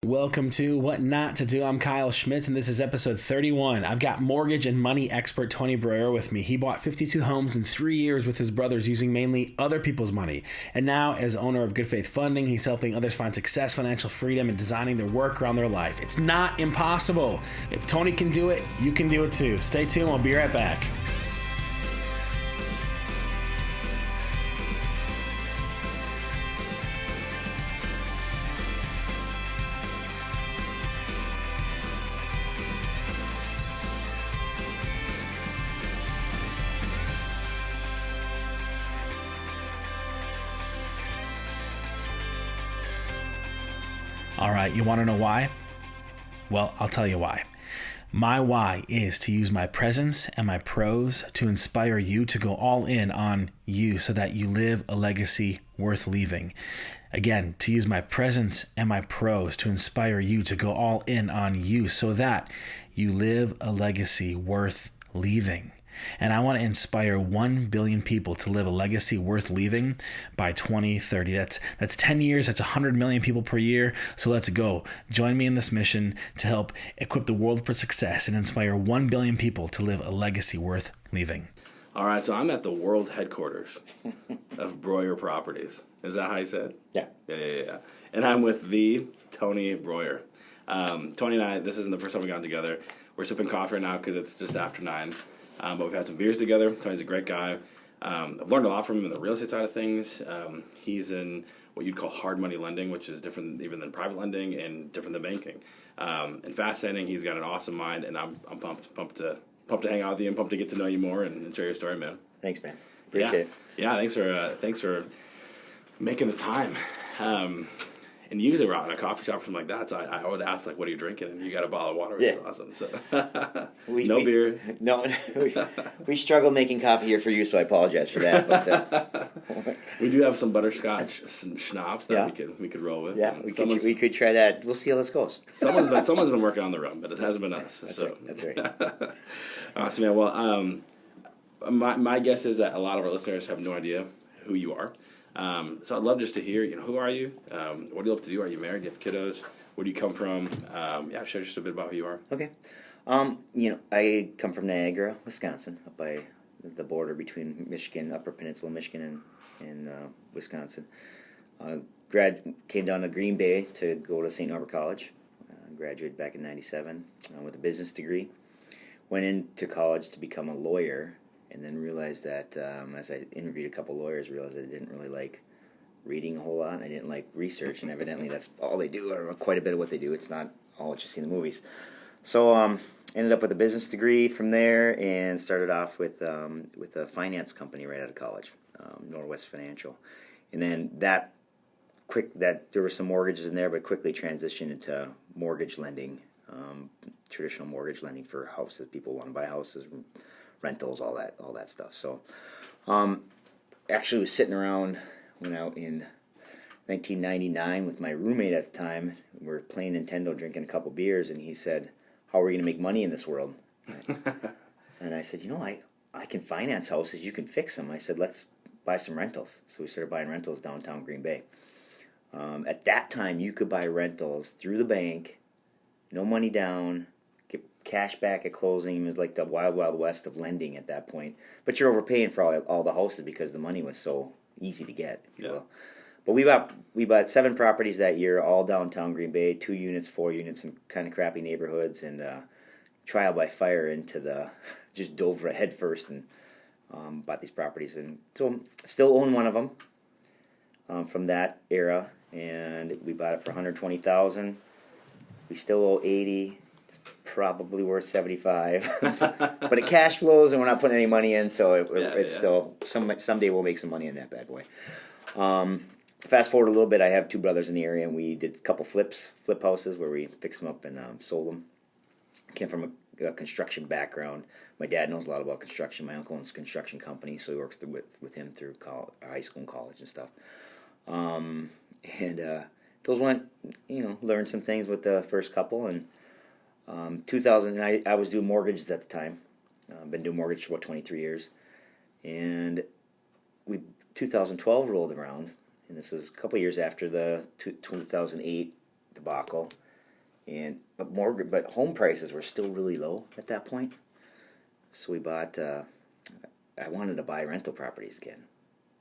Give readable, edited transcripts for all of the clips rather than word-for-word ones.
Welcome to What Not to Do. I'm Kyle Schmitz, and this is episode 31. I've got mortgage and money expert Tony Broullire with me. He bought 52 homes in 3 years with his brothers using mainly other people's money. And now, as owner of Good Faith Funding, he's helping others find success, financial freedom, and designing their work around their life. It's not impossible. If Tony can do it, you can do it too. Stay tuned. We'll be right back. All right, you want to know why? Well, I'll tell you why. My why is to use my presence and my pros to inspire you to go all in on you so that you live a legacy worth leaving. Again, to use my presence and my pros to inspire you to go all in on you so that you live a legacy worth leaving. And I want to inspire 1 billion people to live a legacy worth leaving by 2030. That's 10 years. That's 100 million people per year. So let's go. Join me in this mission to help equip the world for success and inspire 1 billion people to live a legacy worth leaving. All right. So I'm at the world headquarters of Broullire Properties. Is that how you said it? Yeah. And I'm with the Tony Broullire. Tony and I, this isn't the first time we've gotten together. We're sipping coffee right now because it's just after 9. But we've had some beers together. Tony's a great guy. I've learned a lot from him in the real estate side of things. He's in what you'd call hard money lending, which is different even than private lending and different than banking. And fascinating. He's got an awesome mind, and I'm pumped to hang out with you and pumped to get to know you more and share your story, man. Thanks, man. Appreciate it. Yeah, thanks for making the time. And usually we're out in a coffee shop or something like that, so I would ask, like, what are you drinking? And you got a bottle of water, which is awesome. So no beer. No, we struggle making coffee here for you, so I apologize for that. But we do have some butterscotch schnapps that we could roll with. Yeah, we could try that. We'll see how this goes. Someone's been working on the rum, but it hasn't been us. That's right. Awesome, man. Well, my guess is that a lot of our listeners have no idea who you are. So I'd love just to hear, who are you? What do you love to do? Are you married? Do you have kiddos? Where do you come from? Share just a bit about who you are. Okay. I come from Niagara, Wisconsin, up by the border between Michigan, Upper Peninsula, Michigan, and Wisconsin. Came down to Green Bay to go to St. Norbert College. Graduated back in '97 with a business degree. Went into college to become a lawyer. And then realized that as I interviewed a couple lawyers, realized that I didn't really like reading a whole lot. I didn't like research, and evidently that's all they do, or quite a bit of what they do. It's not all what you see in the movies. So ended up with a business degree from there, and started off with a finance company right out of college, Northwest Financial. And then that there were some mortgages in there, but quickly transitioned into mortgage lending, traditional mortgage lending for houses. People want to buy houses, rentals, all that stuff. So, actually was sitting around, went out in 1999 with my roommate at the time. We were playing Nintendo, drinking a couple beers, and he said, "How are we going to make money in this world?" And I said, I can finance houses. You can fix them. I said, let's buy some rentals. So we started buying rentals downtown Green Bay. At that time, you could buy rentals through the bank, no money down, cash back at closing. It was like the wild west of lending at that point. But you're overpaying for all the houses because the money was so easy to get. Yeah. But we bought 7 properties that year, all downtown Green Bay, 2 units, 4 units in kind of crappy neighborhoods, and trial by fire just dove head first and bought these properties. And so still own one of them from that era, and we bought it for $120,000. We still owe $80,000. It's probably worth $75,000, but it cash flows, and we're not putting any money in, so it's still someday we'll make some money in that bad boy. Fast forward a little bit, I have 2 brothers in the area, and we did a couple flip houses where we fixed them up and sold them. Came from a construction background. My dad knows a lot about construction. My uncle owns a construction company, so we worked with him through high school and college and stuff. Those went, learned some things with the first couple, and 2000, I was doing mortgages at the time. Been doing mortgage for about 23 years. And 2012 rolled around, and this was a couple years after the 2008 debacle. but home prices were still really low at that point. So we bought. I wanted to buy rental properties again,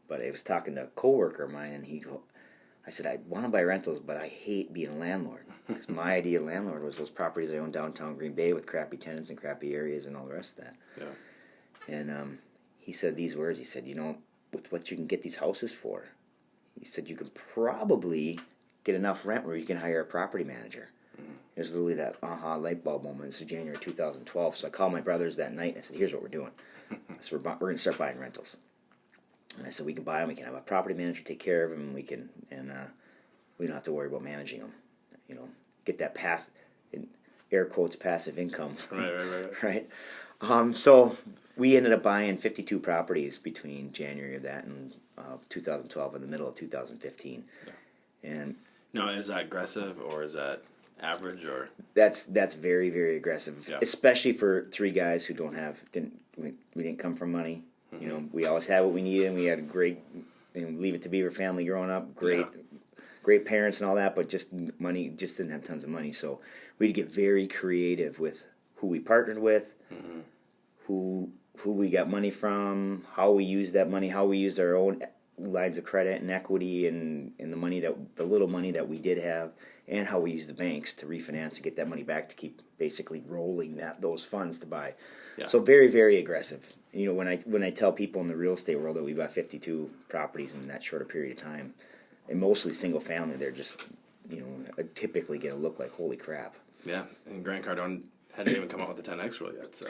but I was talking to a coworker of mine, and I said, I want to buy rentals, but I hate being a landlord. Because my idea of landlord was those properties I own downtown Green Bay with crappy tenants and crappy areas and all the rest of that. Yeah. And he said these words. He said, with what you can get these houses for, he said you can probably get enough rent where you can hire a property manager. Mm-hmm. It was literally that light bulb moment. This is January 2012. So I called my brothers that night and I said, here's what we're doing. So we're going to start buying rentals. And I said, we can buy them. We can have a property manager take care of them. We don't have to worry about managing them. Get that in air quotes, passive income. Right. So we ended up buying 52 properties between January of that and 2012 and the middle of 2015. Yeah. And now, is that aggressive or is that average or? That's very, very aggressive, yeah. Especially for three guys who we didn't come from money. Mm-hmm. We always had what we needed, and we had a great, Leave It to Beaver family growing up. Great parents and all that, but just didn't have tons of money. So we had to get very creative with who we partnered with, mm-hmm. who we got money from, how we used that money, how we used our own lines of credit and equity, and the little money that we did have, and how we used the banks to refinance and get that money back to keep basically rolling those funds to buy. Yeah. So very, very aggressive. When I tell people in the real estate world that we bought 52 properties in that short a period of time, and mostly single family, they're just, typically going to look like holy crap. Yeah, and Grant Cardone hadn't even come out with the 10X rule yet, so.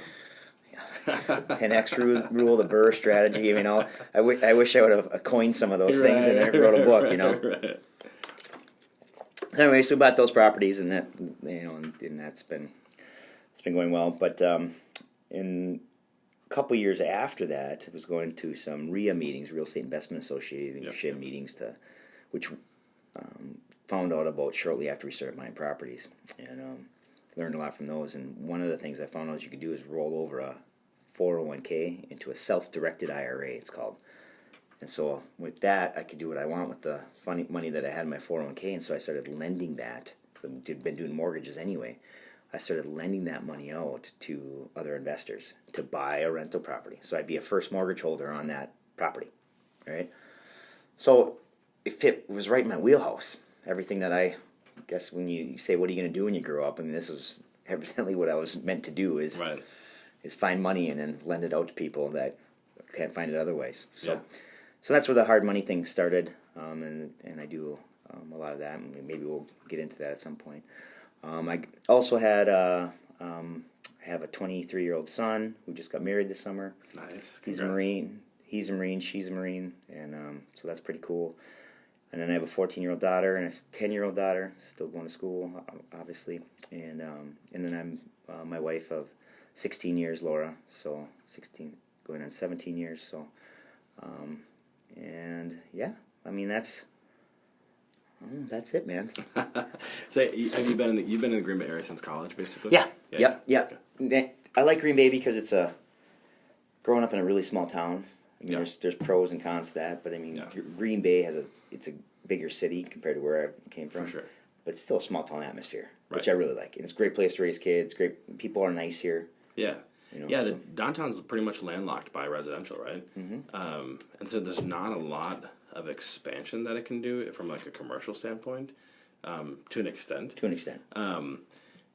Yeah. 10X rule, the Burr strategy. I wish I would have coined some of those things and wrote a book. Right. So anyway, so we bought those properties, and that and that's been going well. But in a couple years after that, I was going to some RIA meetings, Real Estate Investment Association meetings, which found out about shortly after we started buying properties, and learned a lot from those. And one of the things I found out you could do is roll over a 401k into a self-directed IRA, it's called. And so with that, I could do what I want with the money that I had in my 401k, and so I started lending that. I've been doing mortgages anyway. I started lending that money out to other investors to buy a rental property. So I'd be a first mortgage holder on that property, right? So it was right in my wheelhouse. Everything that I guess when you say, what are you going to do when you grow up? This was evidently what I was meant to do is find money and then lend it out to people that can't find it otherwise. So that's where the hard money thing started, and I do a lot of that, and maybe we'll get into that at some point. I also have a 23-year-old son who just got married this summer. Nice. Congrats. He's a Marine. He's a Marine. She's a Marine, and so that's pretty cool. And then I have a 14-year-old daughter and a 10-year-old daughter, still going to school, obviously. And then I'm my wife of 16 years, Laura. So 16, going on 17 years. So, and yeah, that's it, man. So have you've been in the Green Bay area since college, basically? Yeah. Okay. I like Green Bay because it's growing up in a really small town. There's pros and cons to that, but Green Bay it's a bigger city compared to where I came from. For sure. But it's still a small town atmosphere, which I really like. And it's a great place to raise kids. Great people are nice here. Yeah. The downtown's pretty much landlocked by residential, right? Mm-hmm. And so there's not a lot of expansion that it can do from like a commercial standpoint, to an extent.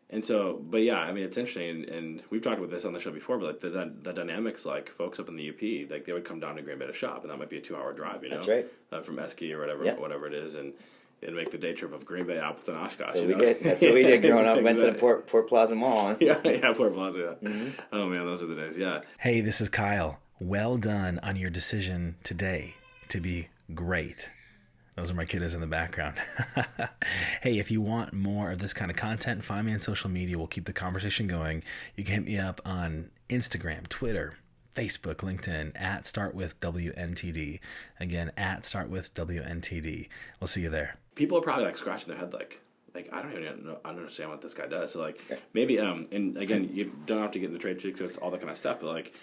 And so, but yeah, it's interesting, and we've talked about this on the show before, but like the dynamics, like folks up in the UP, like they would come down to Green Bay to shop, and that might be a 2-hour drive, That's right. From Esky or whatever it is, and make the day trip of Green Bay, Appleton, Oshkosh. So we did. That's what we did growing up. Went to the Port Plaza Mall. Huh? Yeah, Port Plaza. Yeah. Mm-hmm. Oh man, those are the days. Yeah. Hey, this is Kyle. Well done on your decision today to be great. Those are my kiddos in the background. Hey, if you want more of this kind of content, find me on social media. We'll keep the conversation going. You can hit me up on Instagram, Twitter, Facebook, LinkedIn, at StartWithWNTD. Again, at StartWithWNTD. We'll see you there. People are probably like scratching their head like I don't even know, I don't understand what this guy does. So like maybe and again, you don't have to get into trade secrets, all that kind of stuff, but like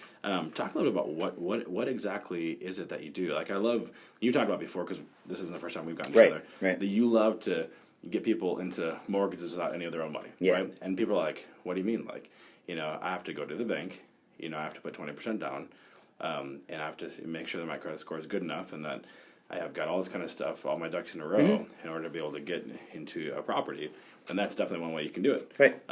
talk a little bit about what exactly is it that you do. Like I love, you talked about before, because this isn't the first time we've gotten together, right. that you love to get people into mortgages without any of their own money, right? And people are like, what do you mean? Like, I have to go to the bank, I have to put 20% down, and I have to make sure that my credit score is good enough and that I have got all this kind of stuff, all my ducks in a row in order to be able to get into a property. And that's definitely one way you can do it. Right.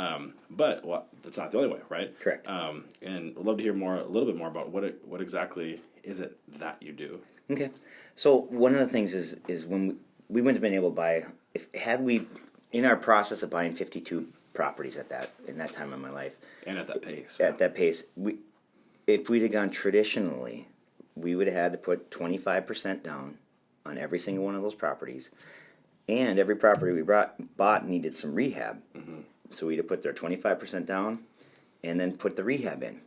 But that's not the only way, right? Correct. And I'd love to hear a little bit more about what exactly is it that you do. Okay. So one of the things is when we wouldn't have been able to buy, had we, in our process of buying 52 properties in that time of my life. And at that pace. That pace, if we'd have gone traditionally, we would have had to put 25% down on every single one of those properties. And every property we bought needed some rehab. So we'd have put their 25% down and then put the rehab in.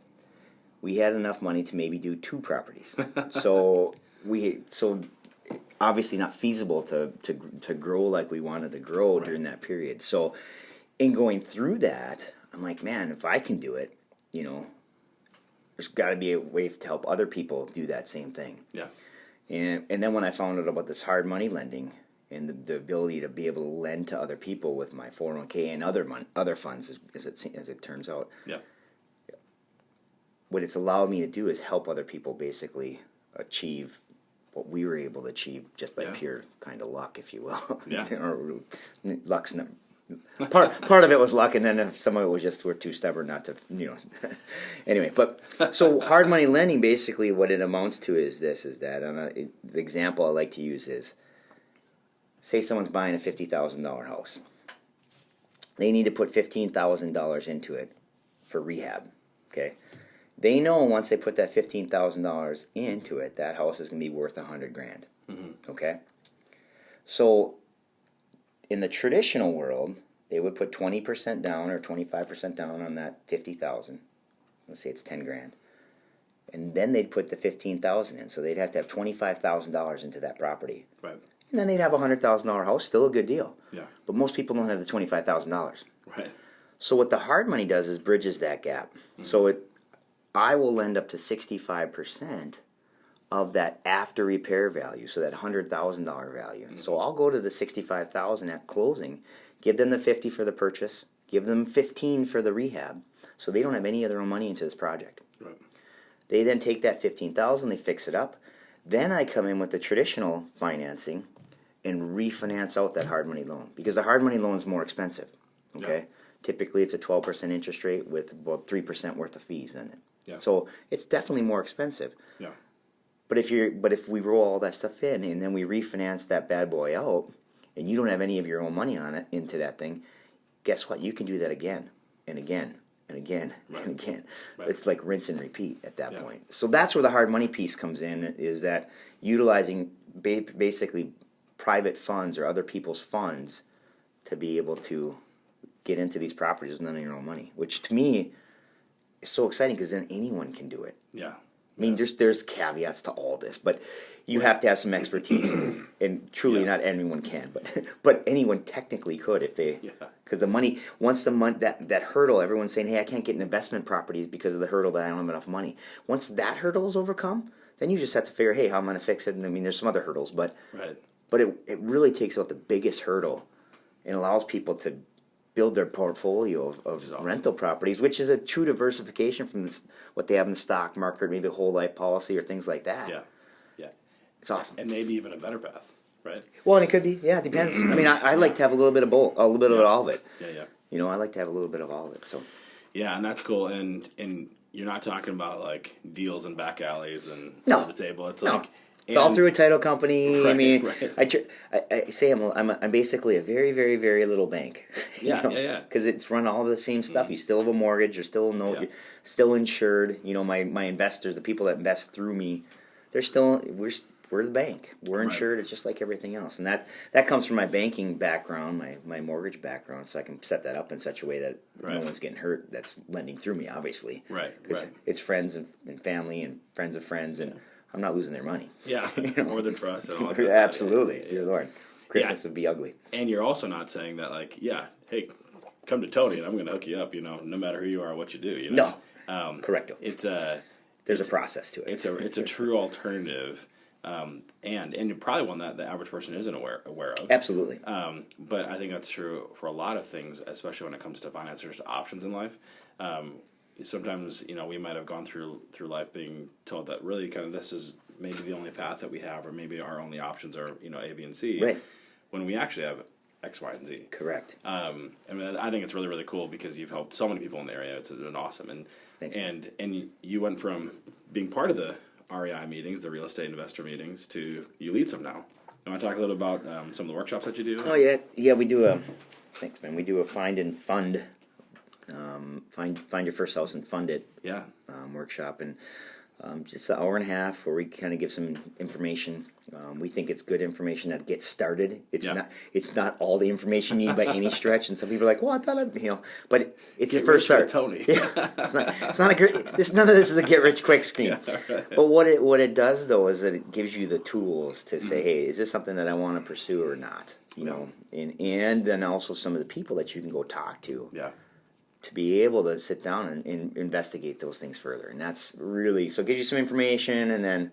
We had enough money to maybe do 2 properties. So obviously not feasible to grow like we wanted to grow during that period. So in going through that, I'm like, man, if I can do it, there's got to be a way to help other people do that same thing. Yeah. And then when I found out about this hard money lending and the ability to be able to lend to other people with my 401k and other funds, as it turns out, what it's allowed me to do is help other people basically achieve what we were able to achieve just by pure kind of luck, if you will. Yeah. Or luck's not. Part of it was luck, and then some of it was just we're too stubborn not to, Anyway, but so hard money lending, basically what it amounts to is that the example I like to use is, say someone's buying a $50,000 house. They need to put $15,000 into it for rehab, okay? They know once they put that $15,000 into it, that house is going to be worth $100,000, okay? So in the traditional world, they would put 20% down or 25% down on that $50,000. Let's say it's $10,000, and then they'd put the $15,000 in. So they'd have to have $25,000 into that property, right? And then they'd have a $100,000 house, still a good deal. Yeah. But most people don't have the $25,000. Right. So what the hard money does is bridges that gap. So I will lend up to 65% of that after repair value, so that $100,000 value. So I'll go to the $65,000 at closing, give them the $50,000 for the purchase, give them $15,000 for the rehab, so they don't have any of their own money into this project. Right. They then take that $15,000, they fix it up. Then I come in with the traditional financing and refinance out that hard money loan, because the hard money loan is more expensive. Okay, Yeah. Typically it's a 12% interest rate with about 3% worth of fees in it. Yeah. So it's definitely more expensive. Yeah. But if we roll all that stuff in and then we refinance that bad boy out, and you don't have any of your own money on it into that thing, guess what? You can do that again and again and again and again. Right. It's like rinse and repeat at that point. So that's where the hard money piece comes in, is that utilizing basically private funds or other people's funds to be able to get into these properties with none of your own money, which to me is so exciting, because then anyone can do it. Yeah. I mean, there's caveats to all this, but you have to have some expertise, and truly not anyone can, but anyone technically could if they, because the money, once that hurdle, everyone's saying, hey, I can't get in investment properties because of the hurdle that I don't have enough money. Once that hurdle is overcome, then you just have to figure, hey, how am I going to fix it? And I mean, there's some other hurdles, but it really takes out the biggest hurdle and allows people to build their portfolio of awesome. Rental properties, which is a true diversification from what they have in the stock market, maybe a whole life policy or things like that. Yeah. Yeah. It's awesome. And maybe even a better path, right? Well, and it could be. Yeah, it depends. I mean, I like to have a little bit of both, a little bit of all of it. Yeah. I like to have a little bit of all of it. So. Yeah, and that's cool. And you're not talking about like deals and back alleys and under the table. It's like. It's all through a title company. Right, I mean, right. I say I'm basically a very, very, very little bank. Yeah. Because it's run all the same stuff. You still have a mortgage. You're still you're still insured. My investors, the people that invest through me, we're the bank. We're insured. It's just like everything else, and that comes from my banking background, my mortgage background. So I can set that up in such a way that no one's getting hurt. That's lending through me, obviously. Right. Because it's friends and family and friends of friends and. I'm not losing their money. Yeah, more than for us. And all Absolutely, dear Lord. Christmas would be ugly. And you're also not saying that, like, hey, come to Tony and I'm going to hook you up, no matter who you are or what you do. No, correcto. There's a process to it. It's a true alternative and probably one that the average person isn't aware of. Absolutely. But I think that's true for a lot of things, especially when it comes to finance or just options in life. Sometimes, we might have gone through life being told that really kind of this is maybe the only path that we have, or maybe our only options are, A, B, and C. Right. When we actually have X, Y, and Z. Correct. I think it's really, really cool because you've helped so many people in the area. It's been awesome. And thanks, and you went from being part of the REI meetings, the real estate investor meetings, to you lead some now. You want to talk a little about some of the workshops that you do? Oh yeah. We do thanks, man. We do a find and fund, find your first house and fund it. Yeah. Workshop, and just an hour and a half where we kind of give some information. We think it's good information that gets started. It's not all the information you need by any stretch. And some people are like, well, I thought but it's the first start. Tony. Yeah, it's not a great. None of this is a get rich quick scheme. Yeah, right. But what it does though is that it gives you the tools to say, hey, is this something that I want to pursue or not? And then also some of the people that you can go talk to. Yeah. To be able to sit down and investigate those things further. And that's really, so it gives you some information, and then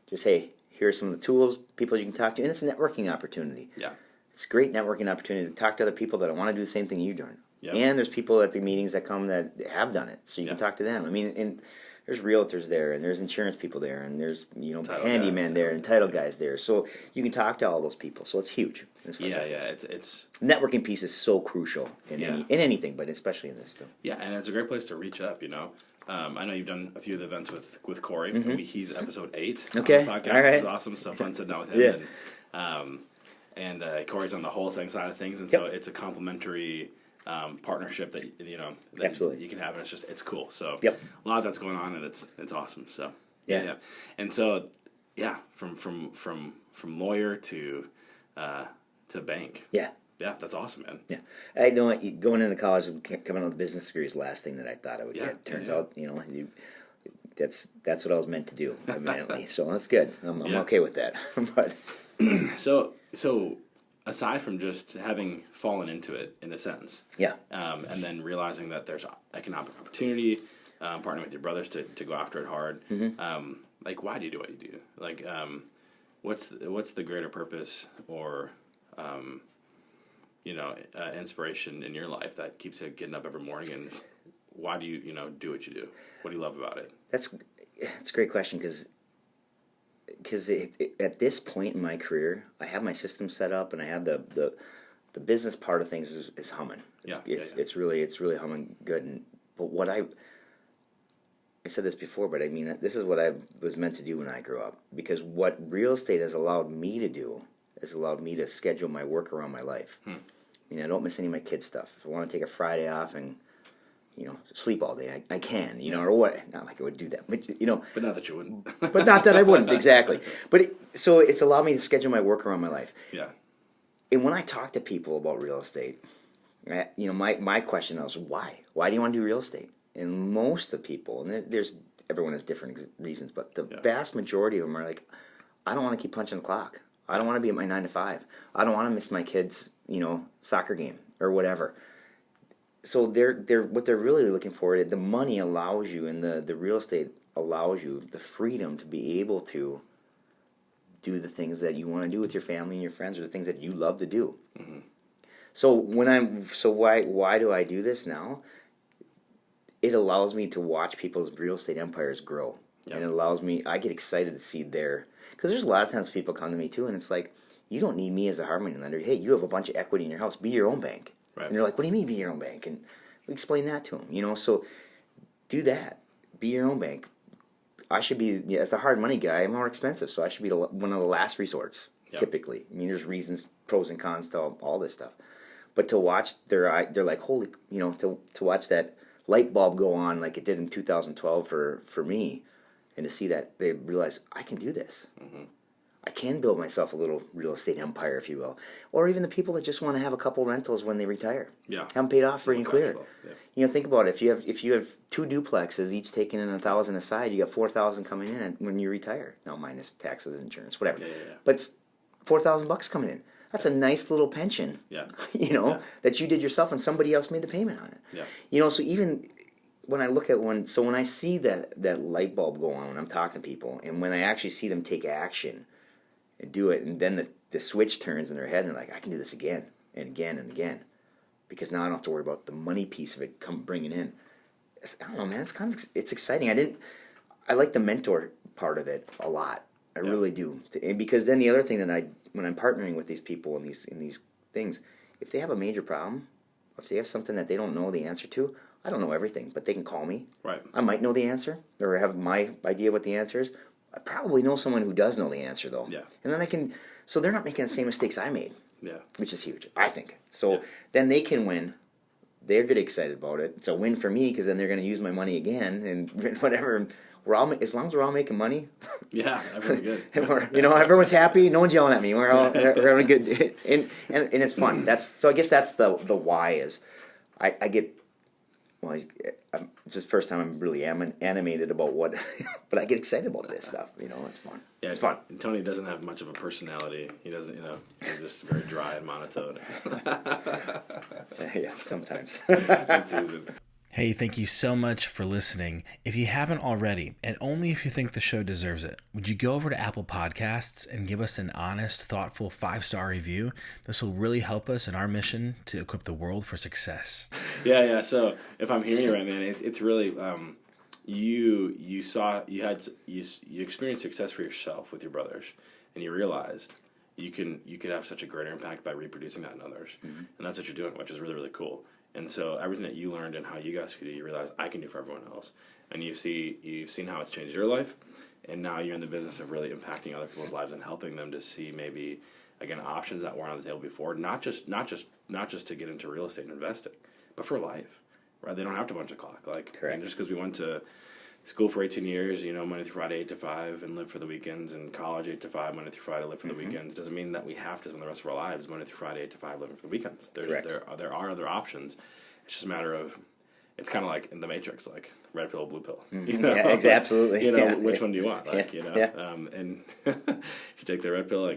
just, hey, here's some of the tools, people you can talk to, and it's a networking opportunity. Yeah. It's a great networking opportunity to talk to other people that want to do the same thing you're doing. Yep. And there's people at the meetings that come that have done it, so you can talk to them. I mean, and there's realtors there, and there's insurance people there, and there's handymen there, and title guys there. So you can talk to all those people. So it's huge. It's networking piece is so crucial in anything, but especially in this stuff. Yeah, and it's a great place to reach up. I know you've done a few of the events with Corey. Mm-hmm. He's episode 8 okay. on the podcast. All right. It was awesome. So fun sitting down with him. Yeah. And Corey's on the wholesaling side of things, and so it's a complementary partnership that Absolutely. you can have, and it's cool. So a lot of that's going on, and it's awesome. So yeah. And so from lawyer to bank. Yeah, that's awesome, man. Yeah, I know. Going into college and coming out with a business degree is the last thing that I thought I would get. Turns out, that's what I was meant to do evidently. So that's good. I'm okay with that. But so aside from just having fallen into it in a sense, and then realizing that there's economic opportunity, partnering with your brothers to go after it hard. Mm-hmm. Why do you do what you do? What's the greater purpose or inspiration in your life that keeps you getting up every morning, and why do you do what you do? What do you love about it? That's a great question because at this point in my career, I have my system set up, and I have the business part of things is humming. It's really humming good. But what I said this before, but I mean this is what I was meant to do when I grew up, because what real estate has allowed me to do has allowed me to schedule my work around my life. I don't miss any of my kids' stuff. If I want to take a Friday off and sleep all day, I can, or what? Not like I would do that, but But not that you wouldn't. But not that I wouldn't, exactly. But it's allowed me to schedule my work around my life. Yeah. And when I talk to people about real estate, my question is why? Why do you want to do real estate? And most of the people, and everyone has different reasons, but the vast majority of them are like, I don't want to keep punching the clock. I don't want to be at my 9 to 5. I don't want to miss my kids' soccer game or whatever. So they're what they're really looking for. The money allows you, and the real estate allows you the freedom to be able to do the things that you want to do with your family and your friends, or the things that you love to do. Mm-hmm. So why do I do this now? It allows me to watch people's real estate empires grow. Yep. And it allows me, I get excited to see because there's a lot of times people come to me too, and it's like, you don't need me as a hard money lender. Hey, you have a bunch of equity in your house. Be your own bank. Right. And they're like, what do you mean be your own bank? And we explain that to them, so do that. Be your own bank. I should be, as a hard money guy, I'm more expensive, so I should be one of the last resorts, typically. I mean, there's reasons, pros and cons to all this stuff. But to watch they're like, holy, to watch that light bulb go on like it did in 2012 for me, and to see that they realize I can do this. Mm-hmm. I can build myself a little real estate empire, if you will. Or even the people that just want to have a couple rentals when they retire. Yeah. Have them paid off free and clear. Yeah. Think about it. If you have 2 duplexes, each taking in $1,000 aside, you got $4,000 coming in when you retire. Now minus taxes, insurance, whatever. Yeah. But it's $4,000 coming in. That's a nice little pension. Yeah. That you did yourself, and somebody else made the payment on it. Yeah. So even when I look at when I see that light bulb go on when I'm talking to people, and when I actually see them take action and do it, and then the switch turns in their head, and they're like, I can do this again and again and again, because now I don't have to worry about the money piece of it bringing in. I don't know, man. It's exciting. I like the mentor part of it a lot. I really do, because then the other thing that when I'm partnering with these people in these things, if they have a major problem, if they have something that they don't know the answer to, I don't know everything, but they can call me. Right. I might know the answer, or have my idea what the answer is. I probably know someone who does know the answer, though. Yeah. And then so they're not making the same mistakes I made. Yeah. Which is huge, I think. So then they can win. They're getting excited about it. It's a win for me, because then they're going to use my money again and whatever. As long as we're all making money. Yeah, everyone's good. Everyone's happy. No one's yelling at me. We're having a good, and it's fun. So I guess that's the why is, I get. Well, it's the first time I'm really animated about what, but I get excited about this stuff. It's fun. Yeah, it's fun. Tony doesn't have much of a personality. He doesn't, he's just very dry and monotone. Yeah, sometimes. Hey, thank you so much for listening. If you haven't already, and only if you think the show deserves it, would you go over to Apple Podcasts and give us an honest, thoughtful 5-star review? This will really help us in our mission to equip the world for success. Yeah. So if I'm hearing you right, man, it's really you experienced success for yourself with your brothers, and you realized you could have such a greater impact by reproducing that in others, and that's what you're doing, which is really, really cool. And so everything that you learned and how you guys could do, you realize I can do for everyone else. And you've seen how it's changed your life, and now you're in the business of really impacting other people's lives and helping them to see maybe, again, options that weren't on the table before, not just to get into real estate and investing, but for life, right? They don't have to punch a clock. Correct. And just because we went to school for 18 years, Monday through Friday, 8 to 5, and live for the weekends, and college 8 to 5, Monday through Friday, live for the weekends, doesn't mean that we have to spend the rest of our lives Monday through Friday, 8 to 5, living for the weekends. There are other options. It's just a matter of, it's kind of like in the Matrix, like red pill, blue pill. Yeah, absolutely. Which one do you want? And if you take the red pill,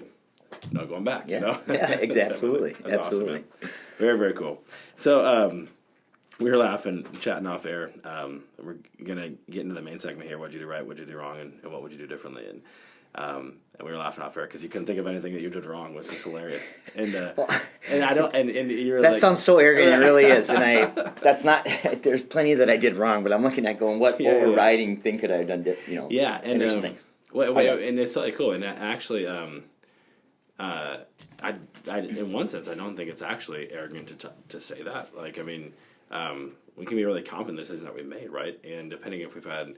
no going back. Yeah, absolutely. That's absolutely. Awesome, very, very cool. So, we were laughing, chatting off air. We're going to get into the main segment here. What'd you do right? What'd you do wrong? And what would you do differently? And we were laughing off air because you couldn't think of anything that you did wrong, which is hilarious. And I don't. And you're that sounds so arrogant. It really is. And that's not. There's plenty that I did wrong, but I'm looking at going, what overriding thing could I have done? Yeah, and there's some things. And it's really cool. And actually, I in one sense, I don't think it's actually arrogant to say that. We can be really confident in the decisions that we made, right? And depending if we've had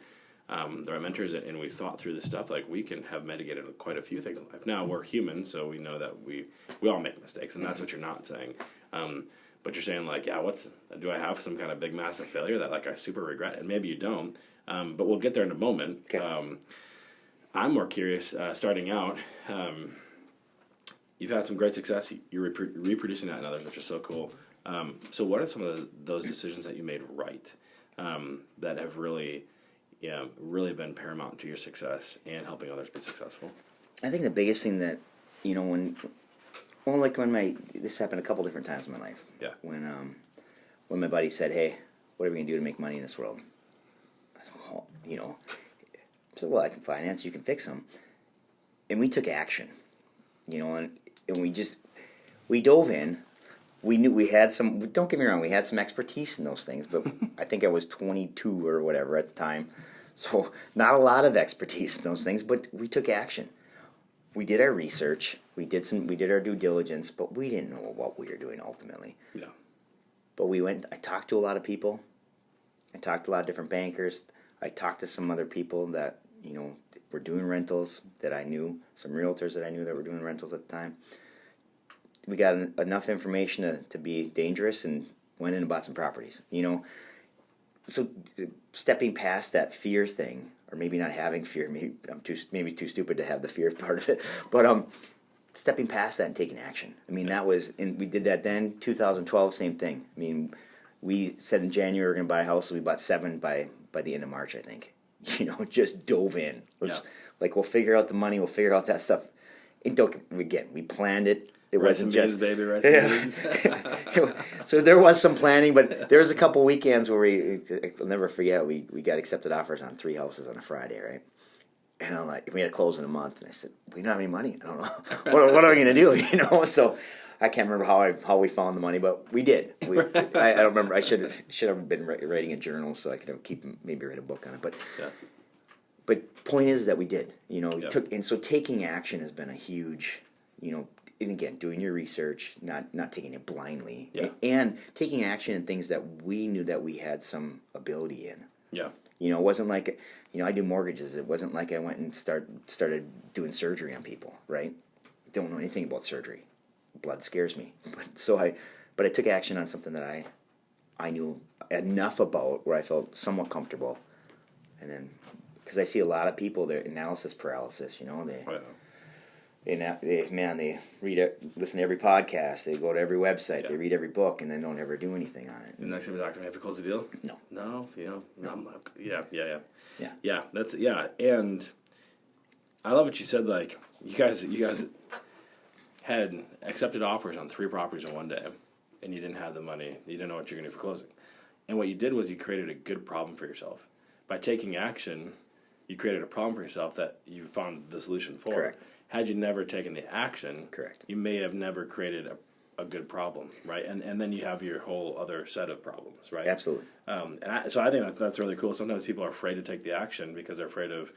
the right mentors and we've thought through this stuff, we can have mitigated quite a few things in life. Now, we're human, so we know that we all make mistakes, and that's what you're not saying. But you're saying, do I have some kind of big, massive failure that, I super regret? And maybe you don't, but we'll get there in a moment. Okay. I'm more curious, starting out, you've had some great success. You're reproducing that in others, which is so cool. So what are some of those decisions that you made right that have really been paramount to your success and helping others be successful? I think the biggest thing that, this happened a couple different times in my life. Yeah. When my buddy said, hey, what are we going to do to make money in this world? I said, well, I can finance, you can fix them. And we took action, and we dove in. We knew we had some, don't get me wrong, we had some expertise in those things, but I think I was 22 or whatever at the time. So not a lot of expertise in those things, but we took action. We did our research, we did our due diligence, but we didn't know what we were doing ultimately. Yeah. But I talked to a lot of people. I talked to a lot of different bankers. I talked to some other people that, were doing rentals that I knew, some realtors that I knew that were doing rentals at the time. We got enough information to be dangerous and went in and bought some properties, So stepping past that fear thing, or maybe not having fear, maybe I'm too stupid to have the fear part of it, but stepping past that and taking action. That was, and we did that then. 2012, same thing. We said in January we were going to buy a house, so we bought 7 by the end of March, I think. Just dove in. We'll figure out the money, we'll figure out that stuff. And we planned it. It rice wasn't and beans, just baby, rice and beans. So there was some planning, but there was a couple weekends where I'll never forget, we got accepted offers on 3 houses on a Friday, right? And I'm like, we had to close in a month. And I said, we don't have any money. I don't know. What are we going to do? You know? So I can't remember how we found the money, but we did. I don't remember. I should have been writing a journal so I could have maybe write a book on it. But point is that we did. You know, so taking action has been a huge, you know, and again, doing your research, not taking it blindly, and taking action in things that we knew that we had some ability in. Yeah. You know, it wasn't like, you know, I do mortgages. It wasn't like I went and started doing surgery on people, right? Don't know anything about surgery. Blood scares me. But I took action on something that I knew enough about where I felt somewhat comfortable. And then, because I see a lot of people, they're analysis paralysis, you know, they read it, listen to every podcast, they go to every website, they read every book, and then don't ever do anything on it. The next time the doctor, have you closed the deal? No. Yeah. And I love what you said. Like you guys had accepted offers on 3 properties in one day, and you didn't have the money. You didn't know what you're going to do for closing. And what you did was you created a good problem for yourself by taking action. You created a problem for yourself that you found the solution for. Correct. Had you never taken the action, correct, you may have never created a good problem, right? And then you have your whole other set of problems, right? Absolutely. So I think that's really cool. Sometimes people are afraid to take the action because they're afraid of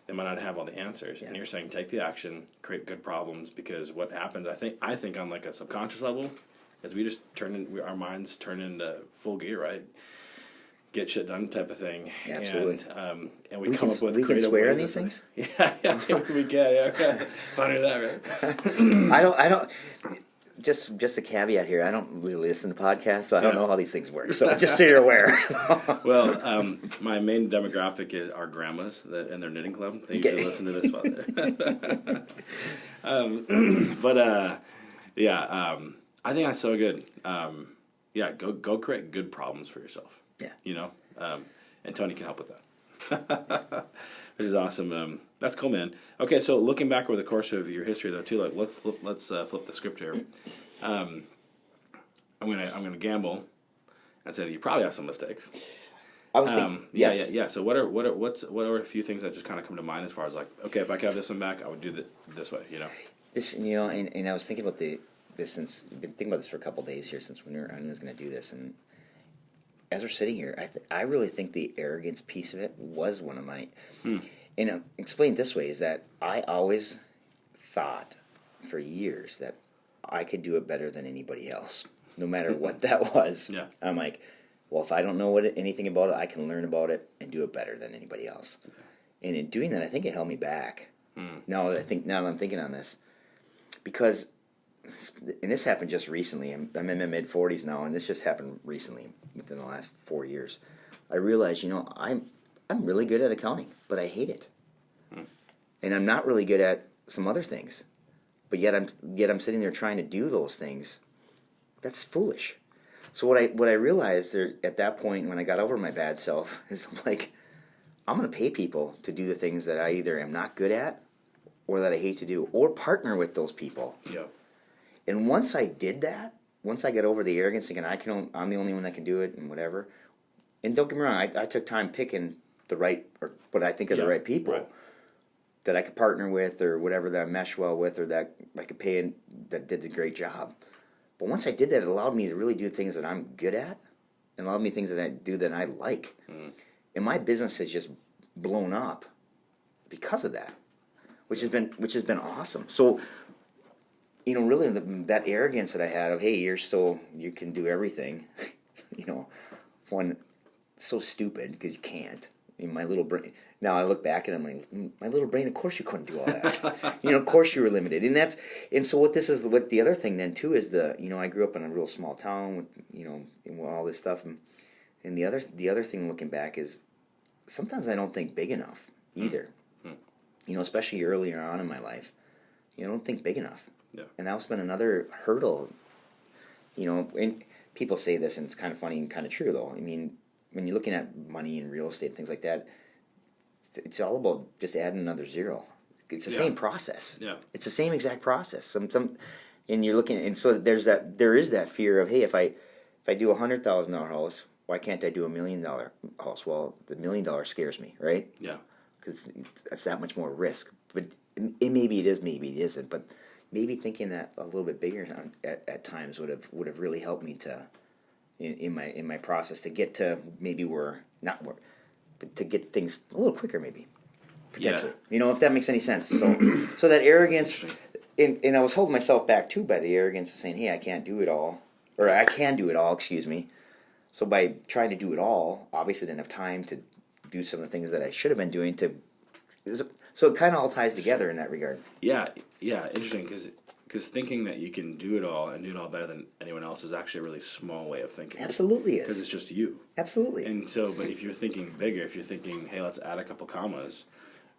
they might not have all the answers. And you're saying take the action, create good problems, because what happens, I think on like a subconscious level, is we just our minds turn into full gear, right? Get shit done type of thing. Absolutely. And we come up with we can swear on these things. things. Yeah, we can. Yeah, funny that, right? I don't. Just a caveat here. I don't really listen to podcasts, so I don't know how these things work. So just so you're aware. Well, my main demographic is our grandmas and their knitting club. They usually listen to this one. I think that's so good. Go create good problems for yourself. Yeah. You know, and Tony can help with that. Which is awesome. That's cool, man. Okay, so looking back over the course of your history, though, too, like let's flip the script here. I'm gonna gamble and say that you probably have some mistakes. I was thinking, yes. Yeah. So what are a few things that just kind of come to mind as far as like, okay, if I could have this one back, I would do it this way, you know? This, you know, and I was thinking about this since I've been thinking about this for a couple of days here since I was going to do this, and as we're sitting here, I really think the arrogance piece of it was one of my. And explained this way is that I always thought for years that I could do it better than anybody else, no matter what that was. Yeah. I'm like, well, if I don't know anything about it, I can learn about it and do it better than anybody else. Yeah. And in doing that, I think it held me back. Now that I'm thinking on this, because, and this happened just recently. I'm in my mid-40s now, and this just happened recently within the last 4 years. I realized, you know, I'm really good at accounting, but I hate it. And I'm not really good at some other things. But yet I'm sitting there trying to do those things. That's foolish. So what I realized there at that point when I got over my bad self is like, I'm going to pay people to do the things that I either am not good at or that I hate to do, or partner with those people. Yeah. And once I did that, once I got over the arrogance thinking I'm the only one that can do it and whatever. And don't get me wrong, I took time picking the right, or what I think are the right people that I could partner with, or whatever that I mesh well with, or that I could pay and that did a great job. But once I did that, it allowed me to really do things that I'm good at, and allowed me things that I do that I like. And my business has just blown up because of that, which has been awesome. So, you know, really that arrogance that I had of, hey, you can do everything, you know, one, so stupid because you can't. I mean, my little brain. Now I look back and I'm like, my little brain. Of course you couldn't do all that. You know, of course you were limited. And so what the other thing then too is I grew up in a real small town with, you know, and all this stuff. And the other thing looking back is sometimes I don't think big enough either. You know, especially earlier on in my life, you know, I don't think big enough. Yeah. And that's been another hurdle. You know, and people say this, and it's kind of funny and kind of true though. I mean, when you're looking at money and real estate and things like that, it's all about just adding another zero. It's the same process. Yeah. It's the same exact process. And you're looking, and so there is that fear of, hey, if I do $100,000 house, why can't I do $1 million house? Well, the $1 million scares me, right? Yeah. Because that's that much more risk. But maybe it is, maybe it isn't. But maybe thinking that a little bit bigger at times would have really helped me to in my process to get to maybe but to get things a little quicker, maybe potentially. Yeah. If that makes any sense. So that arrogance, and I was holding myself back too by the arrogance of saying, hey, I can't do it all, or I can do it all. Excuse me. So by trying to do it all, obviously I didn't have time to do some of the things that I should have been doing so it kind of all ties together in that regard. Yeah, interesting, because thinking that you can do it all and do it all better than anyone else is actually a really small way of thinking. Absolutely is. Because it's just you. Absolutely. And so, but if you're thinking bigger, if you're thinking, hey, let's add a couple commas,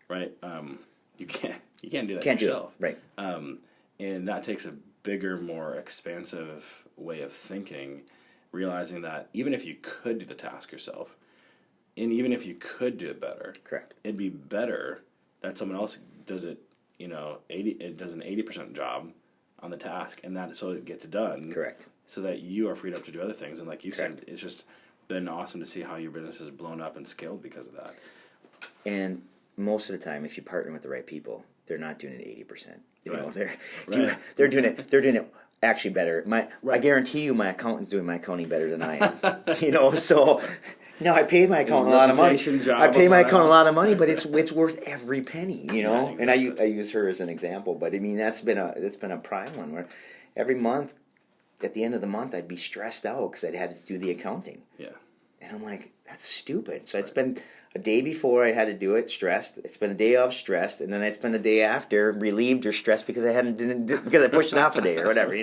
right? You can't do that yourself. Do it. Right. And that takes a bigger, more expansive way of thinking, realizing that even if you could do the task yourself, and even if you could do it better, correct, it'd be better that someone else does it. It does an 80% job on the task, and that so it gets done. Correct. So that you are freed up to do other things, and like you correct. said, it's just been awesome to see how your business has blown up and scaled because of that. And most of the time, if you partner with the right people, they're not doing it 80%. They're doing it actually better. I guarantee you, my accountant's doing my accounting better than I am. So now I pay my accountant a lot of money. But it's worth every penny. Yeah, exactly. And I use her as an example. But I mean, that's been a prime one where every month, at the end of the month, I'd be stressed out because I'd had to do the accounting. Yeah. And I'm like, that's stupid. So I'd spend a day before I had to do it stressed. I'd spend a day off stressed, and then I'd spend the day after relieved or stressed because because I pushed it off a day or whatever.